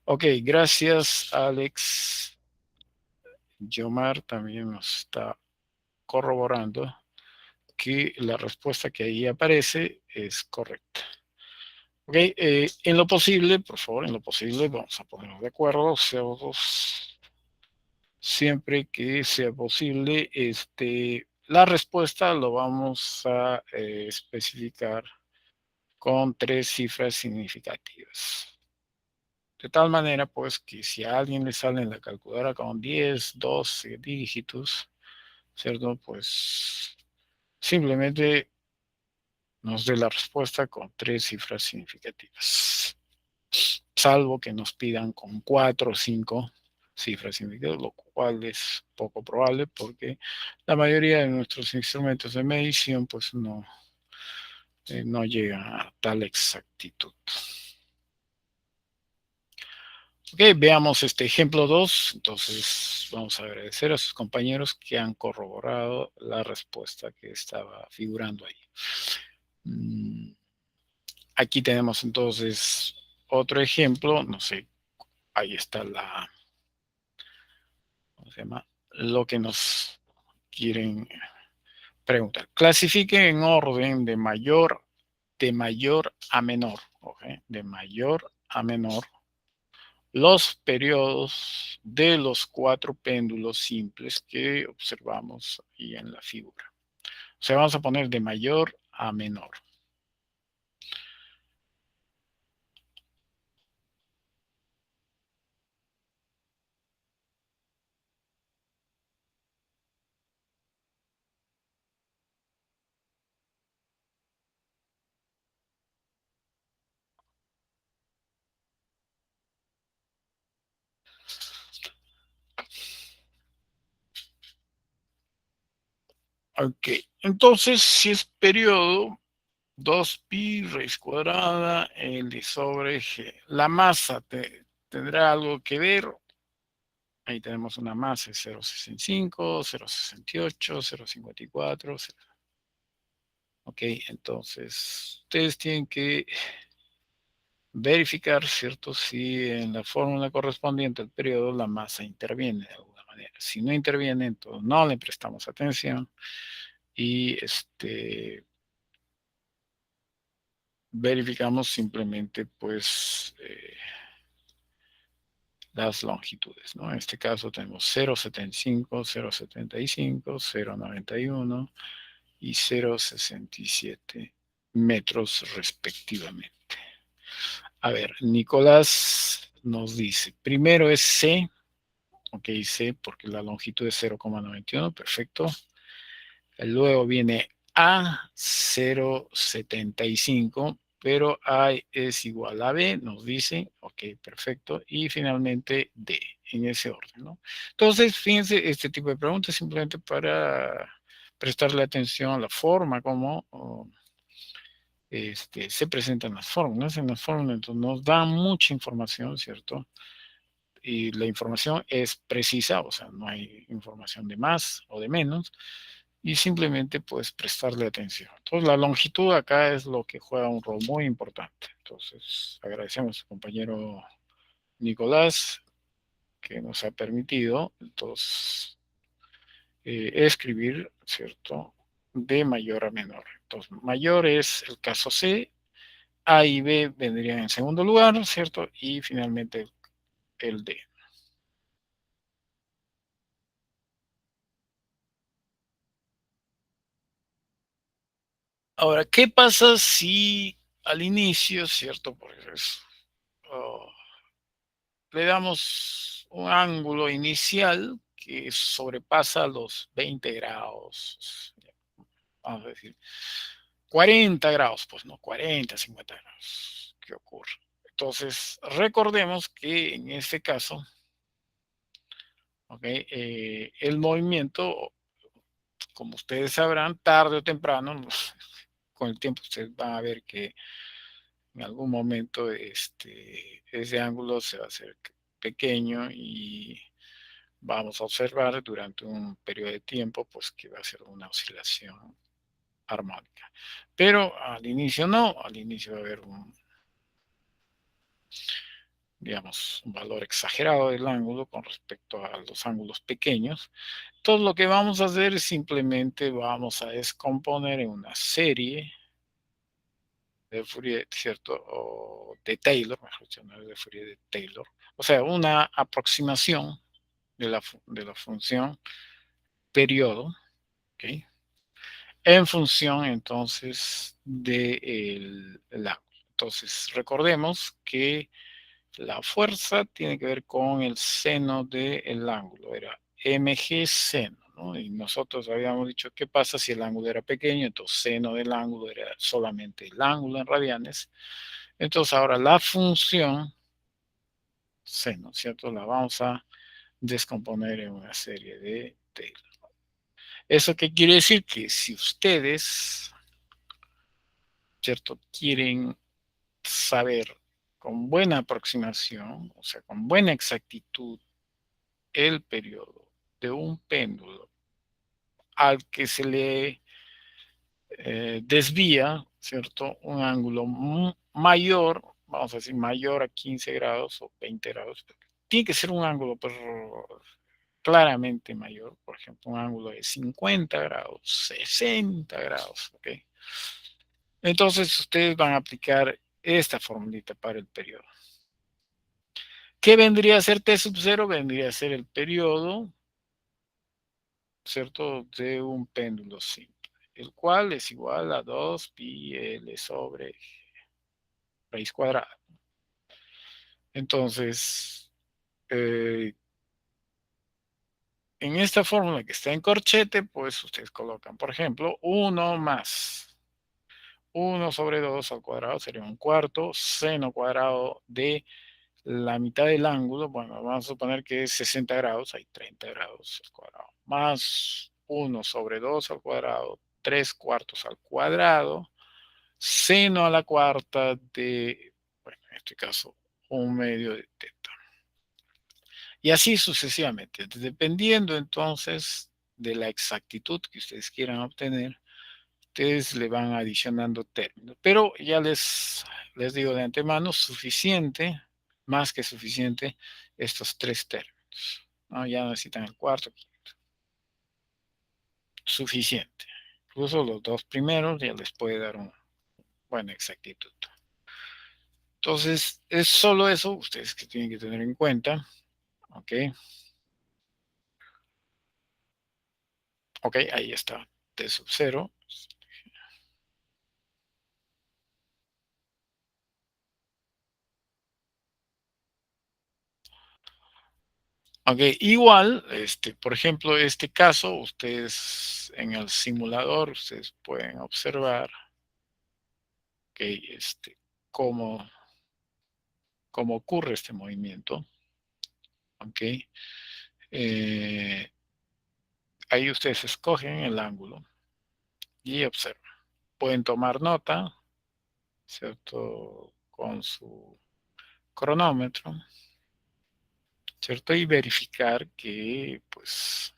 Ok, gracias Alex. Yomar también nos está corroborando que la respuesta que ahí aparece es correcta. Ok, en lo posible, por favor, en lo posible, vamos a ponernos de acuerdo, siempre que sea posible, la respuesta lo vamos a especificar con 3 cifras significativas. De tal manera, pues, que si a alguien le sale en la calculadora con 10, 12 dígitos, ¿cierto? Pues simplemente nos dé la respuesta con 3 cifras significativas. Salvo que nos pidan con 4 o 5 cifras significativas, lo cual es poco probable porque la mayoría de nuestros instrumentos de medición pues no llegan a tal exactitud. Ok, veamos este ejemplo 2. Entonces vamos a agradecer a sus compañeros que han corroborado la respuesta que estaba figurando ahí. Aquí tenemos entonces otro ejemplo, no sé, ahí está ¿cómo se llama? Lo que nos quieren preguntar. Clasifiquen en orden de mayor a menor, ¿okay? De mayor a menor, los periodos de los 4 péndulos simples que observamos ahí en la figura. O sea, vamos a poner de mayor a menor. Ok, entonces si es periodo, 2pi raíz cuadrada L sobre G. La masa tendrá algo que ver. Ahí tenemos una masa de 0,65, 0,68, 0,54. Ok, entonces ustedes tienen que verificar, ¿cierto? Si en la fórmula correspondiente al periodo la masa interviene de alguna manera. Si no interviene, entonces no le prestamos atención y verificamos simplemente pues las longitudes, ¿no? En este caso tenemos 0,75, 0,75, 0,91 y 0,67 metros respectivamente. A ver, Nicolás nos dice, primero es C, ok, C porque la longitud es 0,91, perfecto. Luego viene A, 0,75, pero A es igual a B, nos dice, ok, perfecto. Y finalmente D, en ese orden, ¿no? Entonces, fíjense, este tipo de preguntas simplemente para prestarle atención a la forma como se presentan las fórmulas. En las fórmulas entonces, nos da mucha información, ¿cierto? Y la información es precisa, o sea, no hay información de más o de menos, y simplemente pues prestarle atención. Entonces la longitud acá es lo que juega un rol muy importante. Entonces agradecemos al compañero Nicolás que nos ha permitido entonces escribir, ¿cierto? De mayor a menor. Entonces mayor es el caso C, A y B vendrían en segundo lugar, ¿cierto? Y finalmente el D. Ahora, ¿qué pasa si al inicio, ¿cierto? Porque oh, le damos un ángulo inicial que sobrepasa los 20 grados, vamos a decir, 40 grados, pues no, 40, 50 grados. ¿Qué ocurre? Entonces, recordemos que en este caso, okay, el movimiento, como ustedes sabrán, tarde o temprano, con el tiempo ustedes van a ver que en algún momento ese ángulo se va a hacer pequeño y vamos a observar durante un periodo de tiempo pues que va a ser una oscilación armónica. Pero al inicio no, al inicio va a haber digamos, un valor exagerado del ángulo con respecto a los ángulos pequeños. Entonces lo que vamos a hacer es simplemente vamos a descomponer en una serie de Fourier, ¿cierto? O de Taylor, mejor dicho, no es de Fourier, de Taylor. O sea, una aproximación de la función periodo, ¿ok? En función entonces del ángulo. Entonces, recordemos que la fuerza tiene que ver con el seno del ángulo, era mg seno, ¿no? Y nosotros habíamos dicho, ¿qué pasa si el ángulo era pequeño? Entonces, seno del ángulo era solamente el ángulo en radianes. Entonces, ahora la función seno, ¿cierto? La vamos a descomponer en una serie de Taylor. ¿Eso qué quiere decir? Que si ustedes, ¿cierto? Quieren saber con buena aproximación, o sea, con buena exactitud, el periodo de un péndulo al que se le desvía, ¿cierto? Un ángulo mayor, vamos a decir mayor a 15 grados o 20 grados. Tiene que ser un ángulo pero, claramente mayor, por ejemplo, un ángulo de 50 grados, 60 grados, ¿ok? Entonces ustedes van a aplicar esta formulita para el periodo. ¿Qué vendría a ser T sub 0? Vendría a ser el periodo, ¿cierto? De un péndulo simple. el cual es igual a 2 pi L sobre raíz cuadrada. Entonces, en esta fórmula que está en corchete, pues ustedes colocan, por ejemplo, 1 más 1 sobre 2 al cuadrado sería un cuarto, seno cuadrado de la mitad del ángulo, bueno, vamos a suponer que es 60 grados, hay 30 grados al cuadrado, más 1 sobre 2 al cuadrado, 3 cuartos al cuadrado, seno a la cuarta de, bueno, en este caso, un medio de teta. Y así sucesivamente, dependiendo entonces de la exactitud que ustedes quieran obtener, ustedes le van adicionando términos. Pero ya les digo de antemano, suficiente, más que suficiente, estos tres términos. ¿No? Ya necesitan el cuarto, suficiente. Incluso los dos primeros ya les puede dar una buena exactitud. Entonces, es solo eso, ustedes que tienen que tener en cuenta. Ok, ok, ahí está, T sub 0. Ok, igual, por ejemplo, este caso, ustedes en el simulador, ustedes pueden observar que cómo, cómo ocurre este movimiento. Ok, eh, ahí ustedes escogen el ángulo y observan. Pueden tomar nota, ¿cierto? Con su cronómetro, ¿cierto? Y verificar que, pues,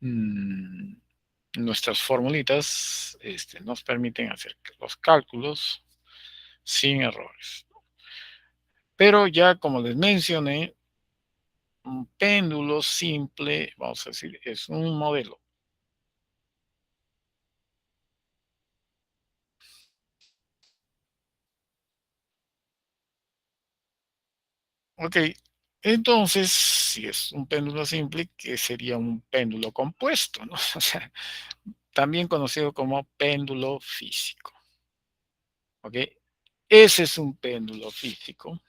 mm, nuestras formulitas nos permiten hacer los cálculos sin errores. Pero ya como les mencioné, un péndulo simple, vamos a decir, es un modelo. Ok, entonces, si es un péndulo simple, ¿qué sería un péndulo compuesto? ¿No? O sea, también conocido como péndulo físico. Ok, ese es un péndulo físico,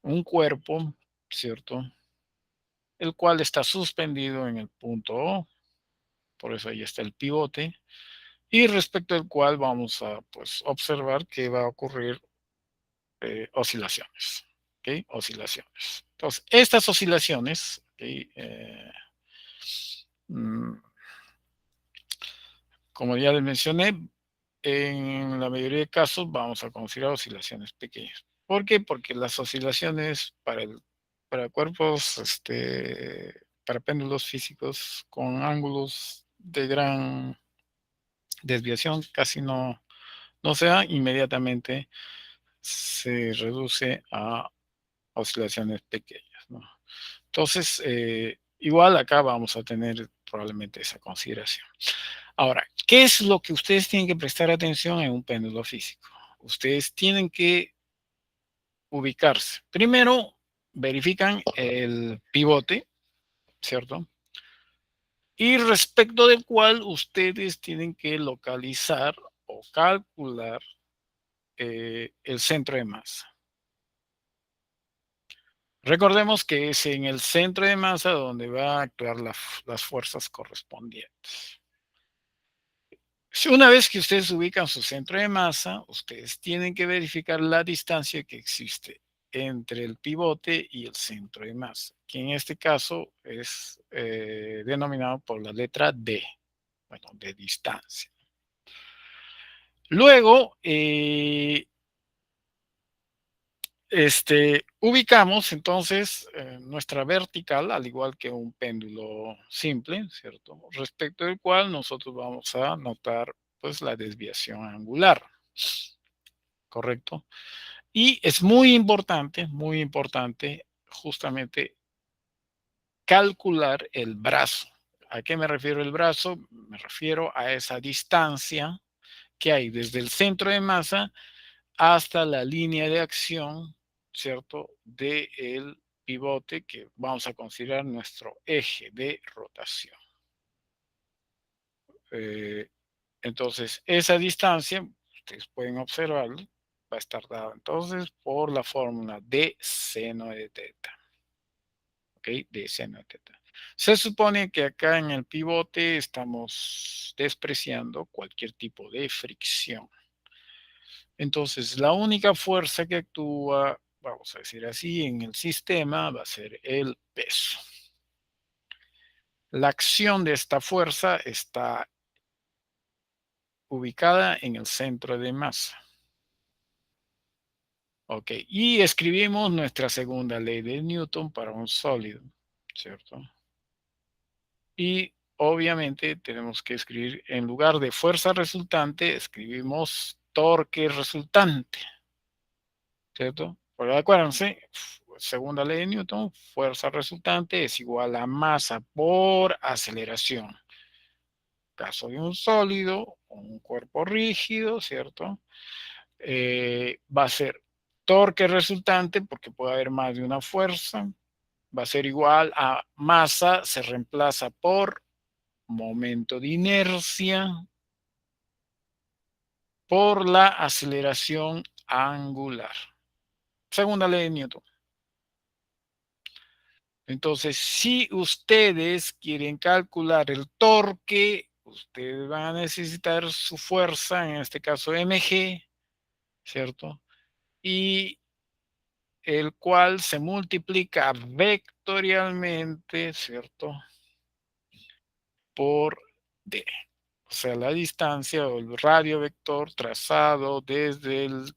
un cuerpo, ¿cierto? El cual está suspendido en el punto O, por eso ahí está el pivote, y respecto al cual vamos a pues, observar que va a ocurrir oscilaciones. ¿Okay? Oscilaciones. Entonces, estas oscilaciones, ¿okay? Mm, como ya les mencioné, en la mayoría de casos vamos a considerar oscilaciones pequeñas. ¿Por qué? Porque las oscilaciones para cuerpos, para péndulos físicos con ángulos de gran desviación casi no se da, inmediatamente se reduce a oscilaciones pequeñas, ¿no? Entonces, igual acá vamos a tener probablemente esa consideración. Ahora, ¿qué es lo que ustedes tienen que prestar atención en un péndulo físico? Ustedes tienen que ubicarse. Primero, verifican el pivote, ¿cierto? Y respecto del cual ustedes tienen que localizar o calcular el centro de masa. Recordemos que es en el centro de masa donde va a actuar las fuerzas correspondientes. Una vez que ustedes ubican su centro de masa, ustedes tienen que verificar la distancia que existe entre el pivote y el centro de masa, que en este caso es denominado por la letra D, bueno, de distancia. Luego, ubicamos entonces nuestra vertical, al igual que un péndulo simple, ¿cierto? Respecto del cual nosotros vamos a notar pues la desviación angular, ¿correcto? Y es muy importante justamente calcular el brazo. ¿A qué me refiero el brazo? Me refiero a esa distancia que hay desde el centro de masa hasta la línea de acción, ¿cierto? Del pivote que vamos a considerar nuestro eje de rotación. Entonces, esa distancia, ustedes pueden observarlo, va a estar dada entonces por la fórmula de seno de teta. ¿Ok? De seno de teta. Se supone que acá en el pivote estamos despreciando cualquier tipo de fricción. Entonces, la única fuerza que actúa, vamos a decir así, en el sistema va a ser el peso. La acción de esta fuerza está ubicada en el centro de masa. Ok, y escribimos nuestra segunda ley de Newton para un sólido, ¿cierto? Y obviamente tenemos que escribir, en lugar de fuerza resultante, escribimos torque resultante, ¿cierto? Pero acuérdense, segunda ley de Newton, fuerza resultante es igual a masa por aceleración. Caso de un sólido, un cuerpo rígido, ¿cierto? Va a ser torque resultante, porque puede haber más de una fuerza, va a ser igual a masa, se reemplaza por momento de inercia, por la aceleración angular. Segunda ley de Newton. Entonces, si ustedes quieren calcular el torque, ustedes van a necesitar su fuerza, en este caso mg, ¿cierto? Y el cual se multiplica vectorialmente, ¿cierto? Por d. O sea, la distancia o el radio vector trazado desde el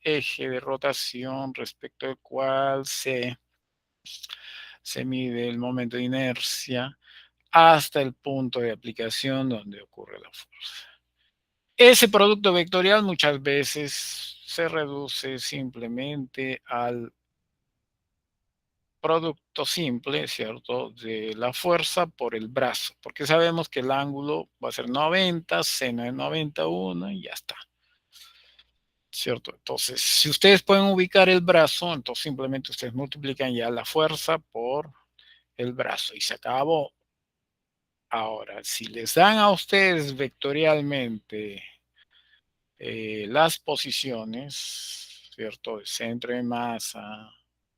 eje de rotación respecto al cual se mide el momento de inercia hasta el punto de aplicación donde ocurre la fuerza. Ese producto vectorial muchas veces se reduce simplemente al producto simple, ¿cierto? De la fuerza por el brazo, porque sabemos que el ángulo va a ser 90, seno de 91 y ya está, ¿cierto? Entonces, si ustedes pueden ubicar el brazo, entonces simplemente ustedes multiplican ya la fuerza por el brazo y se acabó. Ahora, si les dan a ustedes vectorialmente las posiciones, ¿cierto? El centro de masa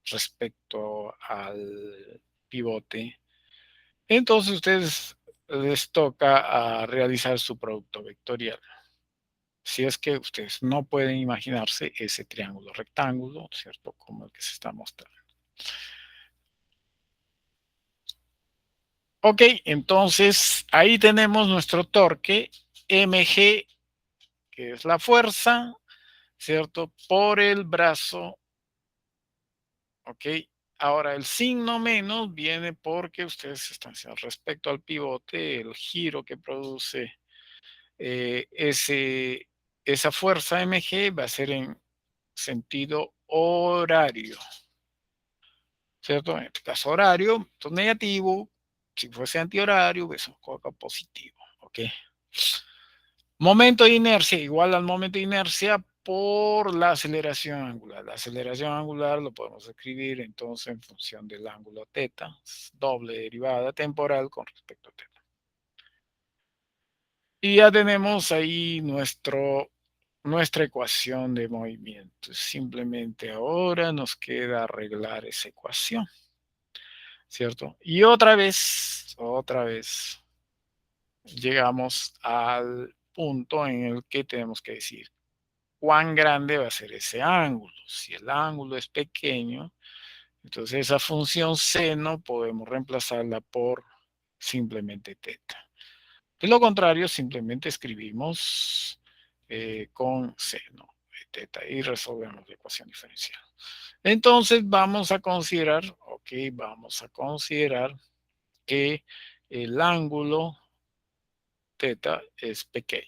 respecto al pivote, entonces ustedes les toca realizar su producto vectorial. Si es que ustedes no pueden imaginarse ese triángulo rectángulo, ¿cierto? Como el que se está mostrando. Ok, entonces ahí tenemos nuestro torque mg, que es la fuerza, ¿cierto? Por el brazo. Ok, ahora el signo menos viene porque ustedes están haciendo respecto al pivote, el giro que produce esa fuerza mg va a ser en sentido horario, ¿cierto? En este caso horario, esto es negativo. Si fuese antihorario, eso coloca positivo, ¿ok? Momento de inercia igual al momento de inercia por la aceleración angular. La aceleración angular lo podemos escribir entonces en función del ángulo teta, doble derivada temporal con respecto a teta. Y ya tenemos ahí nuestra ecuación de movimiento. Simplemente ahora nos queda arreglar esa ecuación, ¿cierto? Y otra vez, llegamos al punto en el que tenemos que decir cuán grande va a ser ese ángulo. Si el ángulo es pequeño, entonces esa función seno podemos reemplazarla por simplemente teta. De lo contrario, simplemente escribimos con seno de teta y resolvemos la ecuación diferencial. Entonces vamos a considerar, que el ángulo teta es pequeño.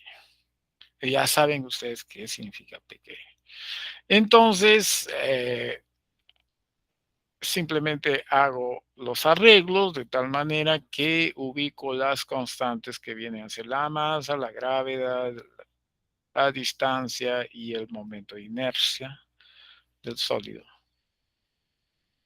Ya saben ustedes qué significa pequeño. Entonces, simplemente hago los arreglos de tal manera que ubico las constantes que vienen a ser la masa, la gravedad, la distancia y el momento de inercia del sólido.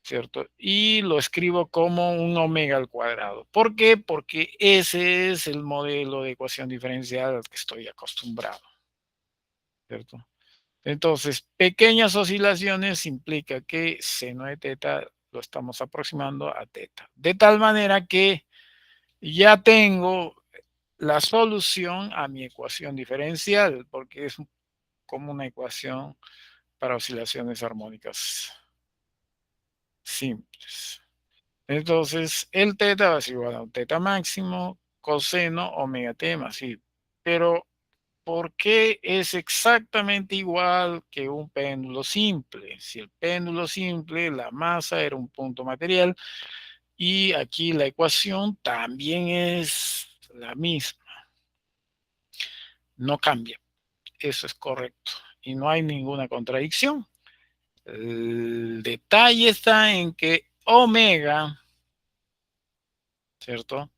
¿cierto? Y lo escribo como un omega al cuadrado. ¿Por qué? Porque ese es el modelo de ecuación diferencial al que estoy acostumbrado, ¿cierto? Entonces, pequeñas oscilaciones implica que seno de teta lo estamos aproximando a teta. De tal manera que ya tengo la solución a mi ecuación diferencial, porque es como una ecuación para oscilaciones armónicas simples. Entonces, el teta va a ser igual a un teta máximo coseno omega t más i. Pero, ¿por qué es exactamente igual que un péndulo simple? Si el péndulo simple, la masa era un punto material y aquí la ecuación también es la misma. No cambia. Eso es correcto. Y no hay ninguna contradicción. El detalle está en que omega, ¿cierto?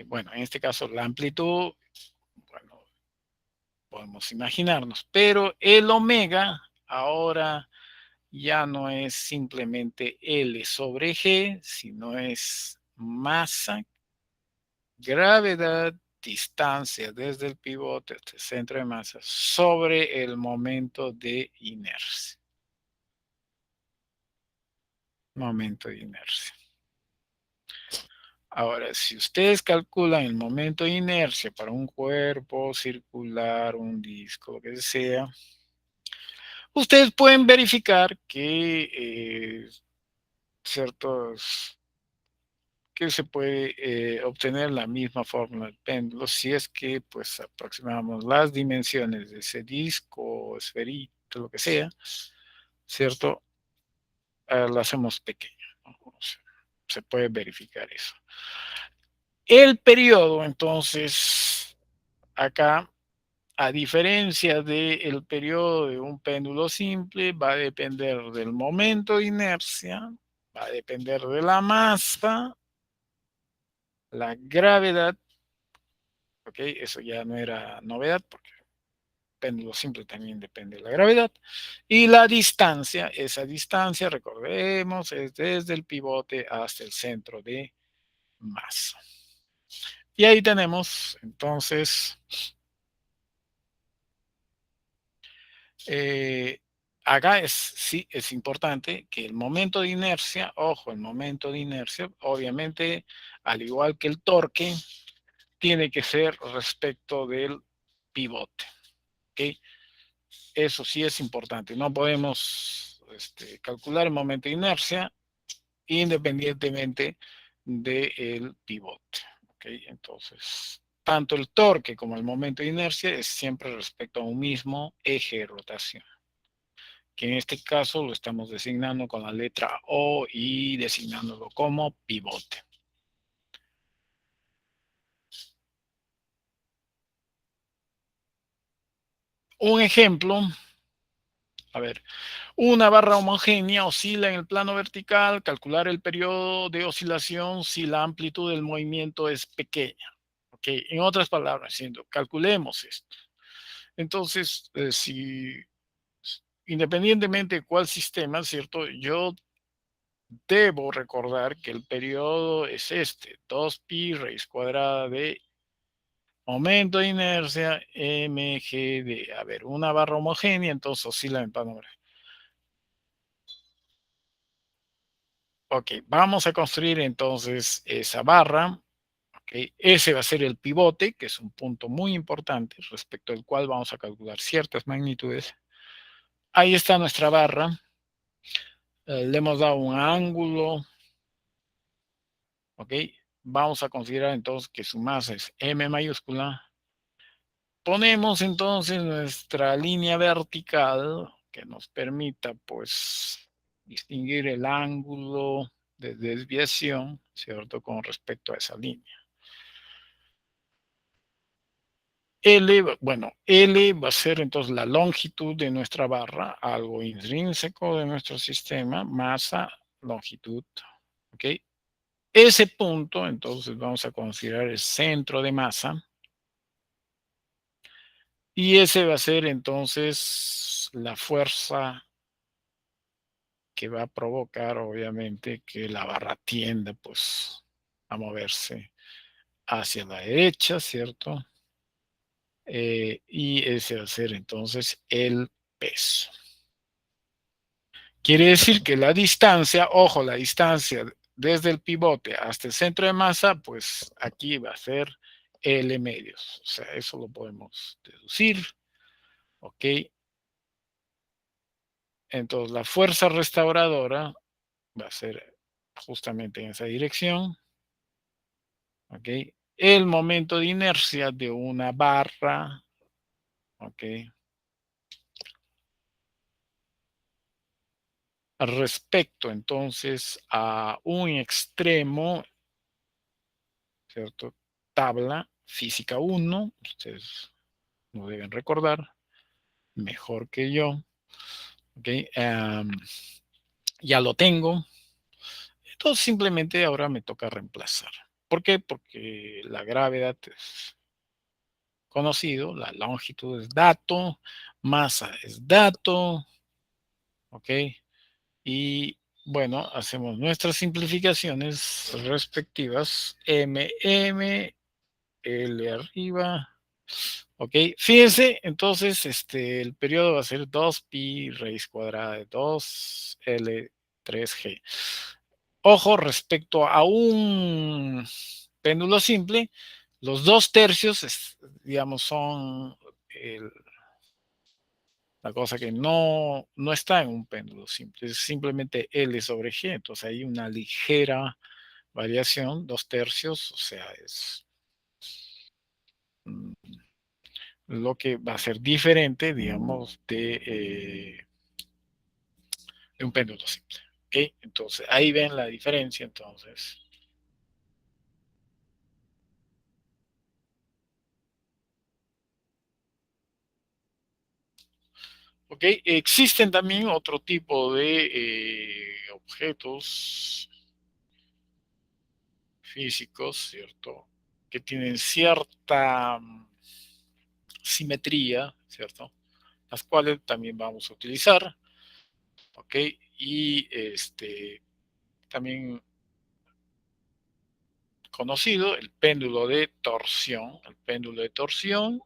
Bueno, en este caso la amplitud, bueno, podemos imaginarnos, pero el omega ahora ya no es simplemente L sobre G, sino es masa, gravedad, distancia desde el pivote hasta el centro de masa sobre el momento de inercia. Momento de inercia. Ahora, si ustedes calculan el momento de inercia para un cuerpo circular, un disco, lo que sea, ustedes pueden verificar ciertos, que se puede obtener la misma fórmula del péndulo si es que pues aproximamos las dimensiones de ese disco, esferito, lo que sea, ¿cierto? Lo hacemos pequeño, ¿no? O sea, se puede verificar eso. El periodo, entonces, acá, a diferencia del periodo de un péndulo simple, va a depender del momento de inercia, va a depender de la masa, la gravedad, ¿ok? Eso ya no era novedad porque el péndulo simple también depende de la gravedad. Y la distancia, esa distancia, recordemos, es desde el pivote hasta el centro de masa. Y ahí tenemos, entonces, Eh, acá sí es importante que el momento de inercia, ojo, el momento de inercia, obviamente, al igual que el torque, tiene que ser respecto del pivote. ¿Okay? Eso sí es importante. No podemos calcular el momento de inercia independientemente del pivote. ¿Okay? Entonces, tanto el torque como el momento de inercia es siempre respecto a un mismo eje de rotación, que en este caso lo estamos designando con la letra O y designándolo como pivote. Un ejemplo, a ver, una barra homogénea oscila en el plano vertical, calcular el periodo de oscilación si la amplitud del movimiento es pequeña. ¿Ok? En otras palabras, calculemos esto. Entonces, si independientemente de cuál sistema, ¿cierto? Yo debo recordar que el periodo es 2pi raíz cuadrada de momento de inercia mgd. A ver, una barra homogénea, entonces oscila en plano. Ok, vamos a construir entonces esa barra. Okay. Ese va a ser el pivote, que es un punto muy importante respecto al cual vamos a calcular ciertas magnitudes. Ahí está nuestra barra. Le hemos dado un ángulo. Ok, vamos a considerar entonces que su masa es m mayúscula. Ponemos entonces nuestra línea vertical que nos permita pues distinguir el ángulo de desviación, ¿cierto? Con respecto a esa línea. L, bueno, L va a ser entonces la longitud de nuestra barra, algo intrínseco de nuestro sistema, masa, longitud, ¿ok? Ese punto, entonces vamos a considerar el centro de masa. Y ese va a ser entonces la fuerza que va a provocar, obviamente, que la barra tienda, pues, a moverse hacia la derecha, ¿cierto? Y ese va a ser entonces el peso. Quiere decir que la distancia, ojo, la distancia desde el pivote hasta el centro de masa, pues aquí va a ser L medios. O sea, eso lo podemos deducir. ¿Ok? Entonces, la fuerza restauradora va a ser justamente en esa dirección. ¿Ok? El momento de inercia de una barra. ¿Ok? Respecto entonces a un extremo, ¿cierto? Tabla física 1, ustedes lo deben recordar mejor que yo. ¿Ok? Ya lo tengo. Entonces simplemente ahora me toca reemplazar. ¿Por qué? Porque la gravedad es conocido, la longitud es dato, masa es dato, ¿ok? Y bueno, hacemos nuestras simplificaciones respectivas, L arriba, ¿ok? Fíjense, entonces el periodo va a ser 2pi raíz cuadrada de 2L3G. Ojo, respecto a un péndulo simple, los 2/3, digamos, son la cosa que no está en un péndulo simple, es simplemente L sobre G, entonces hay una ligera variación, 2/3, o sea, es mm, lo que va a ser diferente, digamos, de un péndulo simple. ¿Okay? Entonces, ahí ven la diferencia, entonces. ¿Ok? Existen también otro tipo de objetos físicos, ¿cierto? Que tienen cierta simetría, ¿cierto? Las cuales también vamos a utilizar, ¿ok? Y también conocido el péndulo de torsión. El péndulo de torsión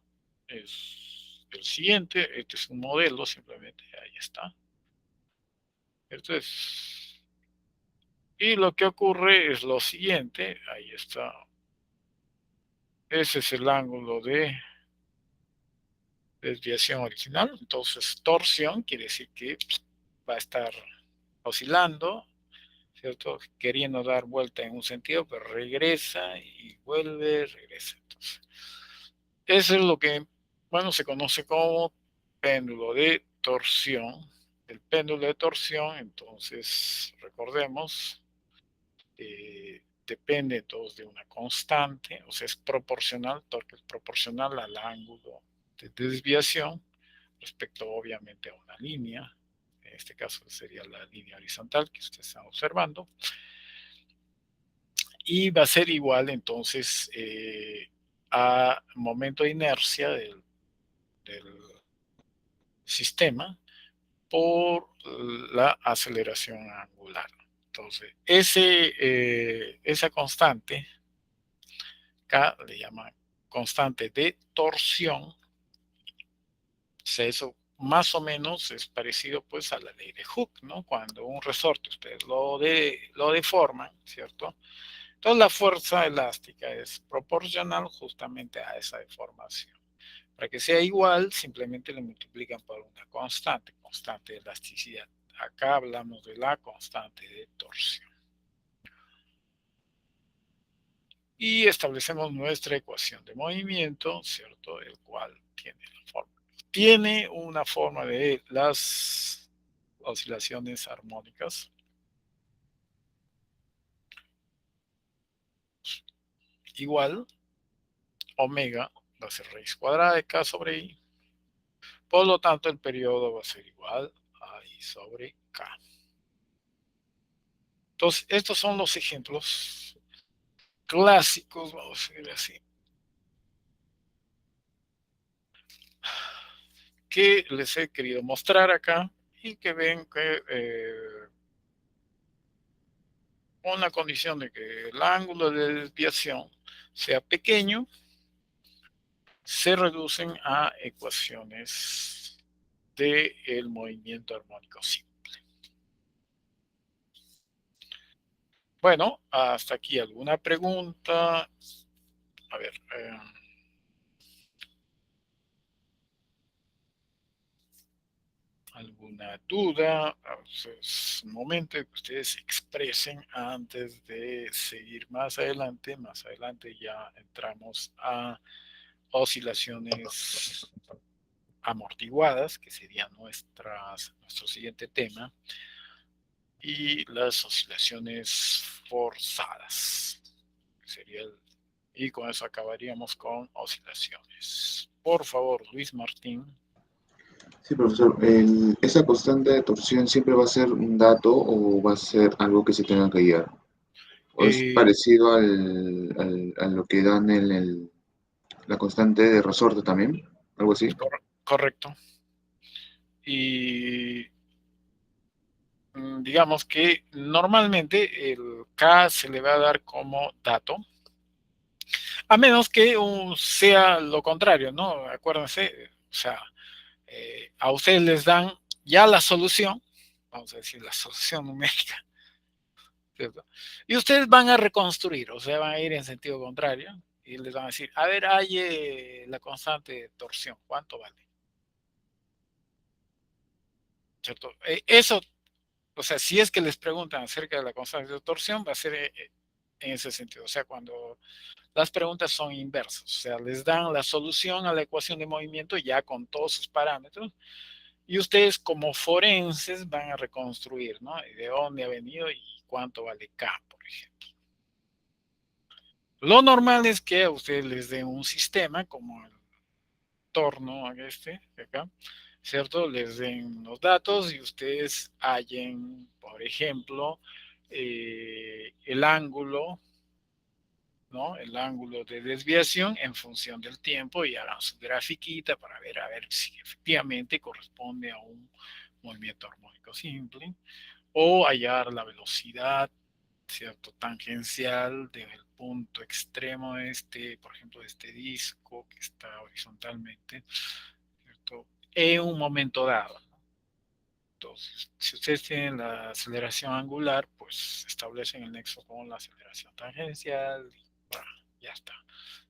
es el siguiente, este es un modelo, simplemente ahí está. Entonces, y lo que ocurre es lo siguiente, ahí está. Ese es el ángulo de desviación original. Entonces, torsión quiere decir que va a estar oscilando, ¿cierto? Queriendo dar vuelta en un sentido, pero regresa y vuelve, regresa. Entonces, eso es lo que, bueno, se conoce como péndulo de torsión. El péndulo de torsión, entonces, recordemos, depende entonces de una constante, o sea, es proporcional, torque es proporcional al ángulo de desviación respecto obviamente a una línea, en este caso sería la línea horizontal que ustedes están observando, y va a ser igual entonces a momento de inercia del sistema por la aceleración angular. Entonces, esa constante K le llaman constante de torsión. O sea, eso más o menos es parecido pues a la ley de Hooke, ¿no? Cuando un resorte ustedes lo deforman, ¿cierto? Entonces la fuerza elástica es proporcional justamente a esa deformación. Para que sea igual, simplemente le multiplican por una constante de elasticidad. Acá hablamos de la constante de torsión. Y establecemos nuestra ecuación de movimiento, ¿cierto? El cual tiene una forma de las oscilaciones armónicas igual, omega va a ser raíz cuadrada de k sobre i. Por lo tanto, el periodo va a ser igual a i sobre k. Entonces, estos son los ejemplos clásicos, vamos a decir así, que les he querido mostrar acá y que ven que con la condición de que el ángulo de desviación sea pequeño, se reducen a ecuaciones del movimiento armónico simple. Bueno, hasta aquí alguna pregunta. A ver. ¿Alguna duda? Es un momento que ustedes expresen antes de seguir más adelante. Más adelante ya entramos a oscilaciones amortiguadas, que sería nuestro siguiente tema, y las oscilaciones forzadas, que sería y con eso acabaríamos con oscilaciones. Por favor, Luis Martín. Sí, profesor. ¿Esa constante de torsión siempre va a ser un dato o va a ser algo que se tenga que guiar? ¿O es Eh, parecido a lo que dan en la constante de resorte también? ¿Algo así? Correcto. Y digamos que normalmente el K se le va a dar como dato, a menos que sea lo contrario, ¿no? Acuérdense, o sea, a ustedes les dan ya la solución, vamos a decir la solución numérica, ¿cierto? Y ustedes van a reconstruir, o sea, van a ir en sentido contrario y les van a decir, a ver, hay la constante de torsión, ¿cuánto vale? ¿Cierto? Eso, o sea, si es que les preguntan acerca de la constante de torsión, va a ser en ese sentido. O sea, cuando las preguntas son inversas, o sea, les dan la solución a la ecuación de movimiento ya con todos sus parámetros y ustedes como forenses van a reconstruir, ¿no? De dónde ha venido y cuánto vale K, por ejemplo. Lo normal es que a ustedes les den un sistema como el torno de acá, ¿cierto? Les den los datos y ustedes hallen, por ejemplo, el ángulo, ¿no? El ángulo de desviación en función del tiempo y hagan su grafiquita para ver a ver si efectivamente corresponde a un movimiento armónico simple o hallar la velocidad, ¿cierto? Tangencial del punto extremo de por ejemplo, de este disco que está horizontalmente, ¿cierto? En un momento dado. Entonces, si ustedes tienen la aceleración angular, pues establecen el nexo con la aceleración tangencial y ya está,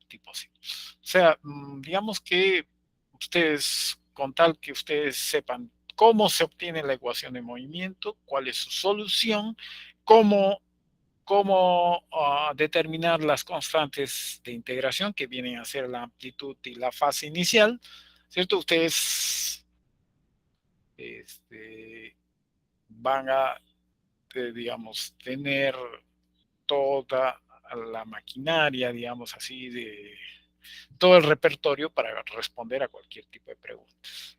tipo así. O sea, digamos que ustedes, con tal que ustedes sepan cómo se obtiene la ecuación de movimiento, cuál es su solución, cómo determinar las constantes de integración que vienen a ser la amplitud y la fase inicial, ¿cierto? Ustedes van a, digamos, tener toda la maquinaria, digamos así, de todo el repertorio para responder a cualquier tipo de preguntas.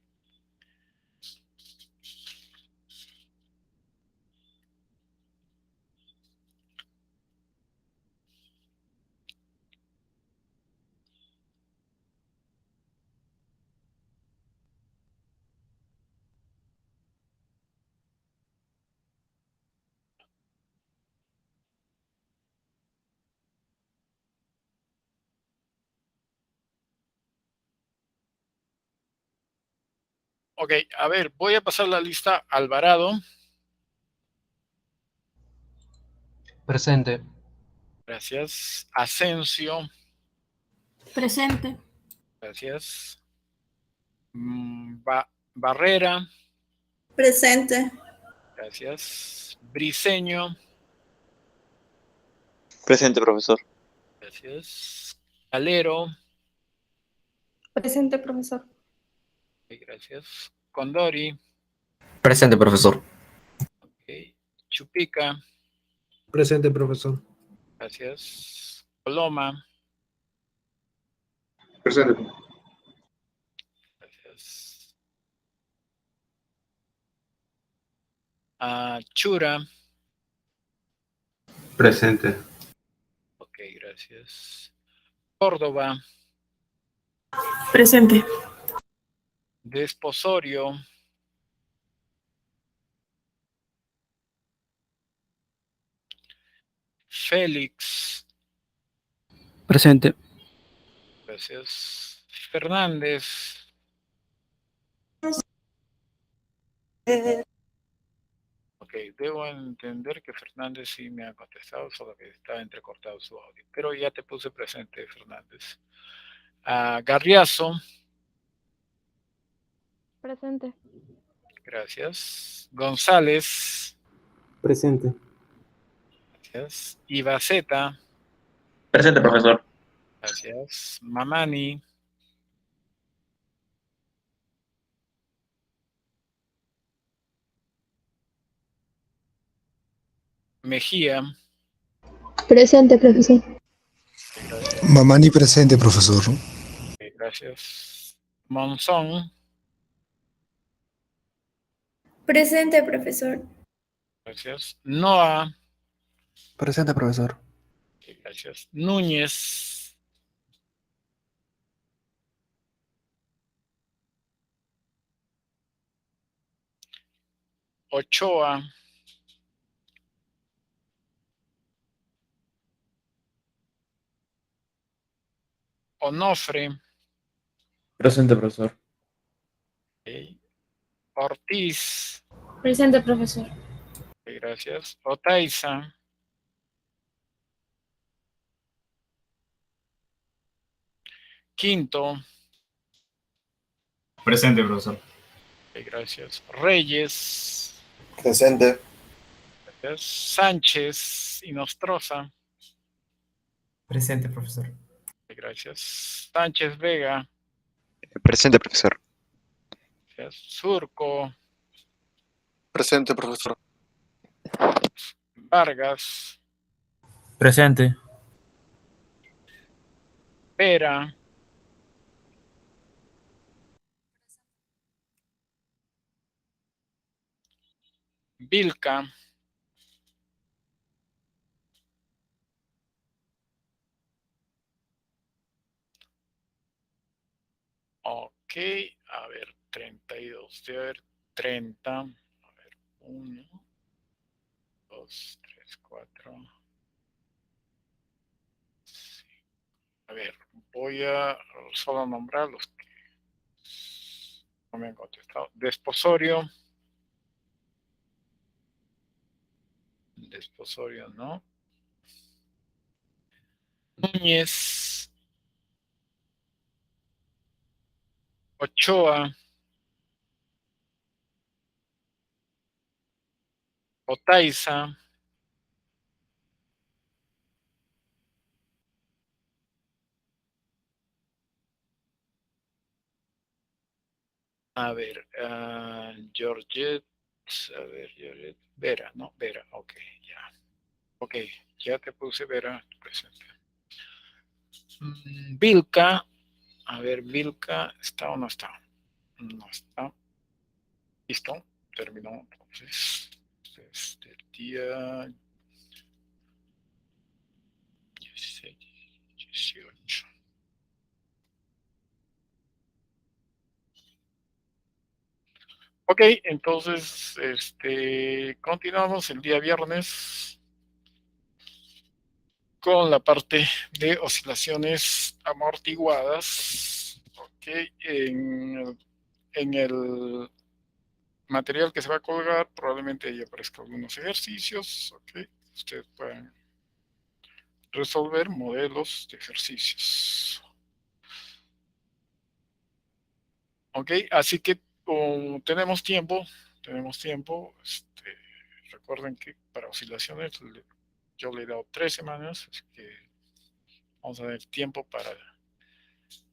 Ok, a ver, voy a pasar la lista. Alvarado. Presente. Gracias. Asensio. Presente. Gracias. Barrera. Presente. Gracias. Briseño. Presente, profesor. Gracias. Calero. Presente, profesor. Okay, gracias. Condori. Presente, profesor. Okay. Chupica. Presente, profesor. Gracias. Coloma. Presente. Gracias. Chura. Presente. Ok, gracias. Córdoba. Presente. Desposorio. Félix. Presente. Gracias. Fernández. Ok, debo entender que Fernández sí me ha contestado, solo que está entrecortado su audio. Pero ya te puse presente, Fernández. Garriazo. Presente. Gracias. González. Presente. Gracias. Ibaceta. Presente, profesor. Gracias. Mamani. Mejía. Presente, profesor. Gracias. Mamani presente, profesor. Gracias. Monzón. Presente, profesor. Gracias. Noa. Presente, profesor. Gracias. Núñez. Ochoa. Onofre. Presente, profesor. Okay. Ortiz. Presente, profesor. Gracias. Otaiza. Quinto. Presente, profesor. Gracias. Reyes. Presente. Gracias. Sánchez y Nostroza. Presente, profesor. Gracias. Sánchez Vega. Presente, profesor. Gracias. Surco. Presente, profesor. Vargas. Presente. Pera. Vilca. Ok, a ver, 32. Debe haber 30. A ver, 1, 2, 3, 4. A ver, voy a solo nombrar los que no me han contestado. Desposorio. Desposorio, no. Núñez. Ochoa. Otaiza. A ver, Georgette. A ver, Georgette. Vera, ¿no? Vera, ok, ya. Ok, ya te puse Vera presente. Vilca. A ver, Vilca, ¿está o no está? No está. Listo, terminó entonces. Desde el día 16, 18. Ok, entonces continuamos el día viernes con la parte de oscilaciones amortiguadas. Ok, en el material que se va a colgar probablemente ahí aparezcan algunos ejercicios. Ok, ustedes pueden resolver modelos de ejercicios. Ok, así que tenemos tiempo, recuerden que para oscilaciones yo le he dado 3 semanas, así que vamos a tener tiempo para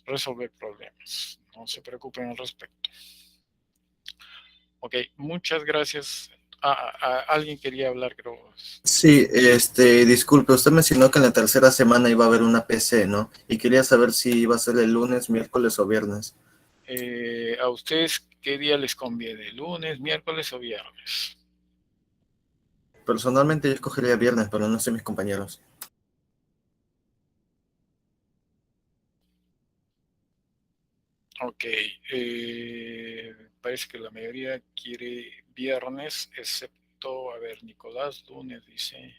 resolver problemas. No se preocupen al respecto. Ok, muchas gracias. Alguien quería hablar, creo. Sí, disculpe, usted mencionó que en la tercera semana iba a haber una PC, ¿no? Y quería saber si iba a ser el lunes, miércoles o viernes. ¿A ustedes qué día les conviene? ¿Lunes, miércoles o viernes? Personalmente yo escogería viernes, pero no sé mis compañeros. Ok, parece que la mayoría quiere viernes, excepto, a ver, Nicolás, lunes dice,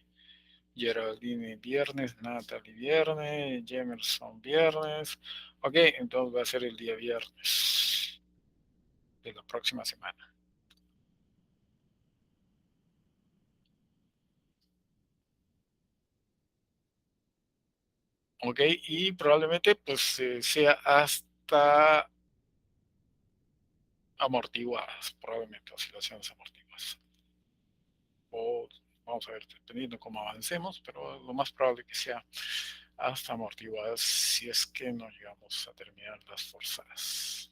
Geraldine viernes, Natalie viernes, Jemerson viernes. Ok, entonces va a ser el día viernes de la próxima semana. Ok, y probablemente pues sea hasta amortiguadas, probablemente oscilaciones amortiguadas. O vamos a ver, dependiendo cómo avancemos, pero lo más probable que sea hasta amortiguadas si es que no llegamos a terminar las forzadas.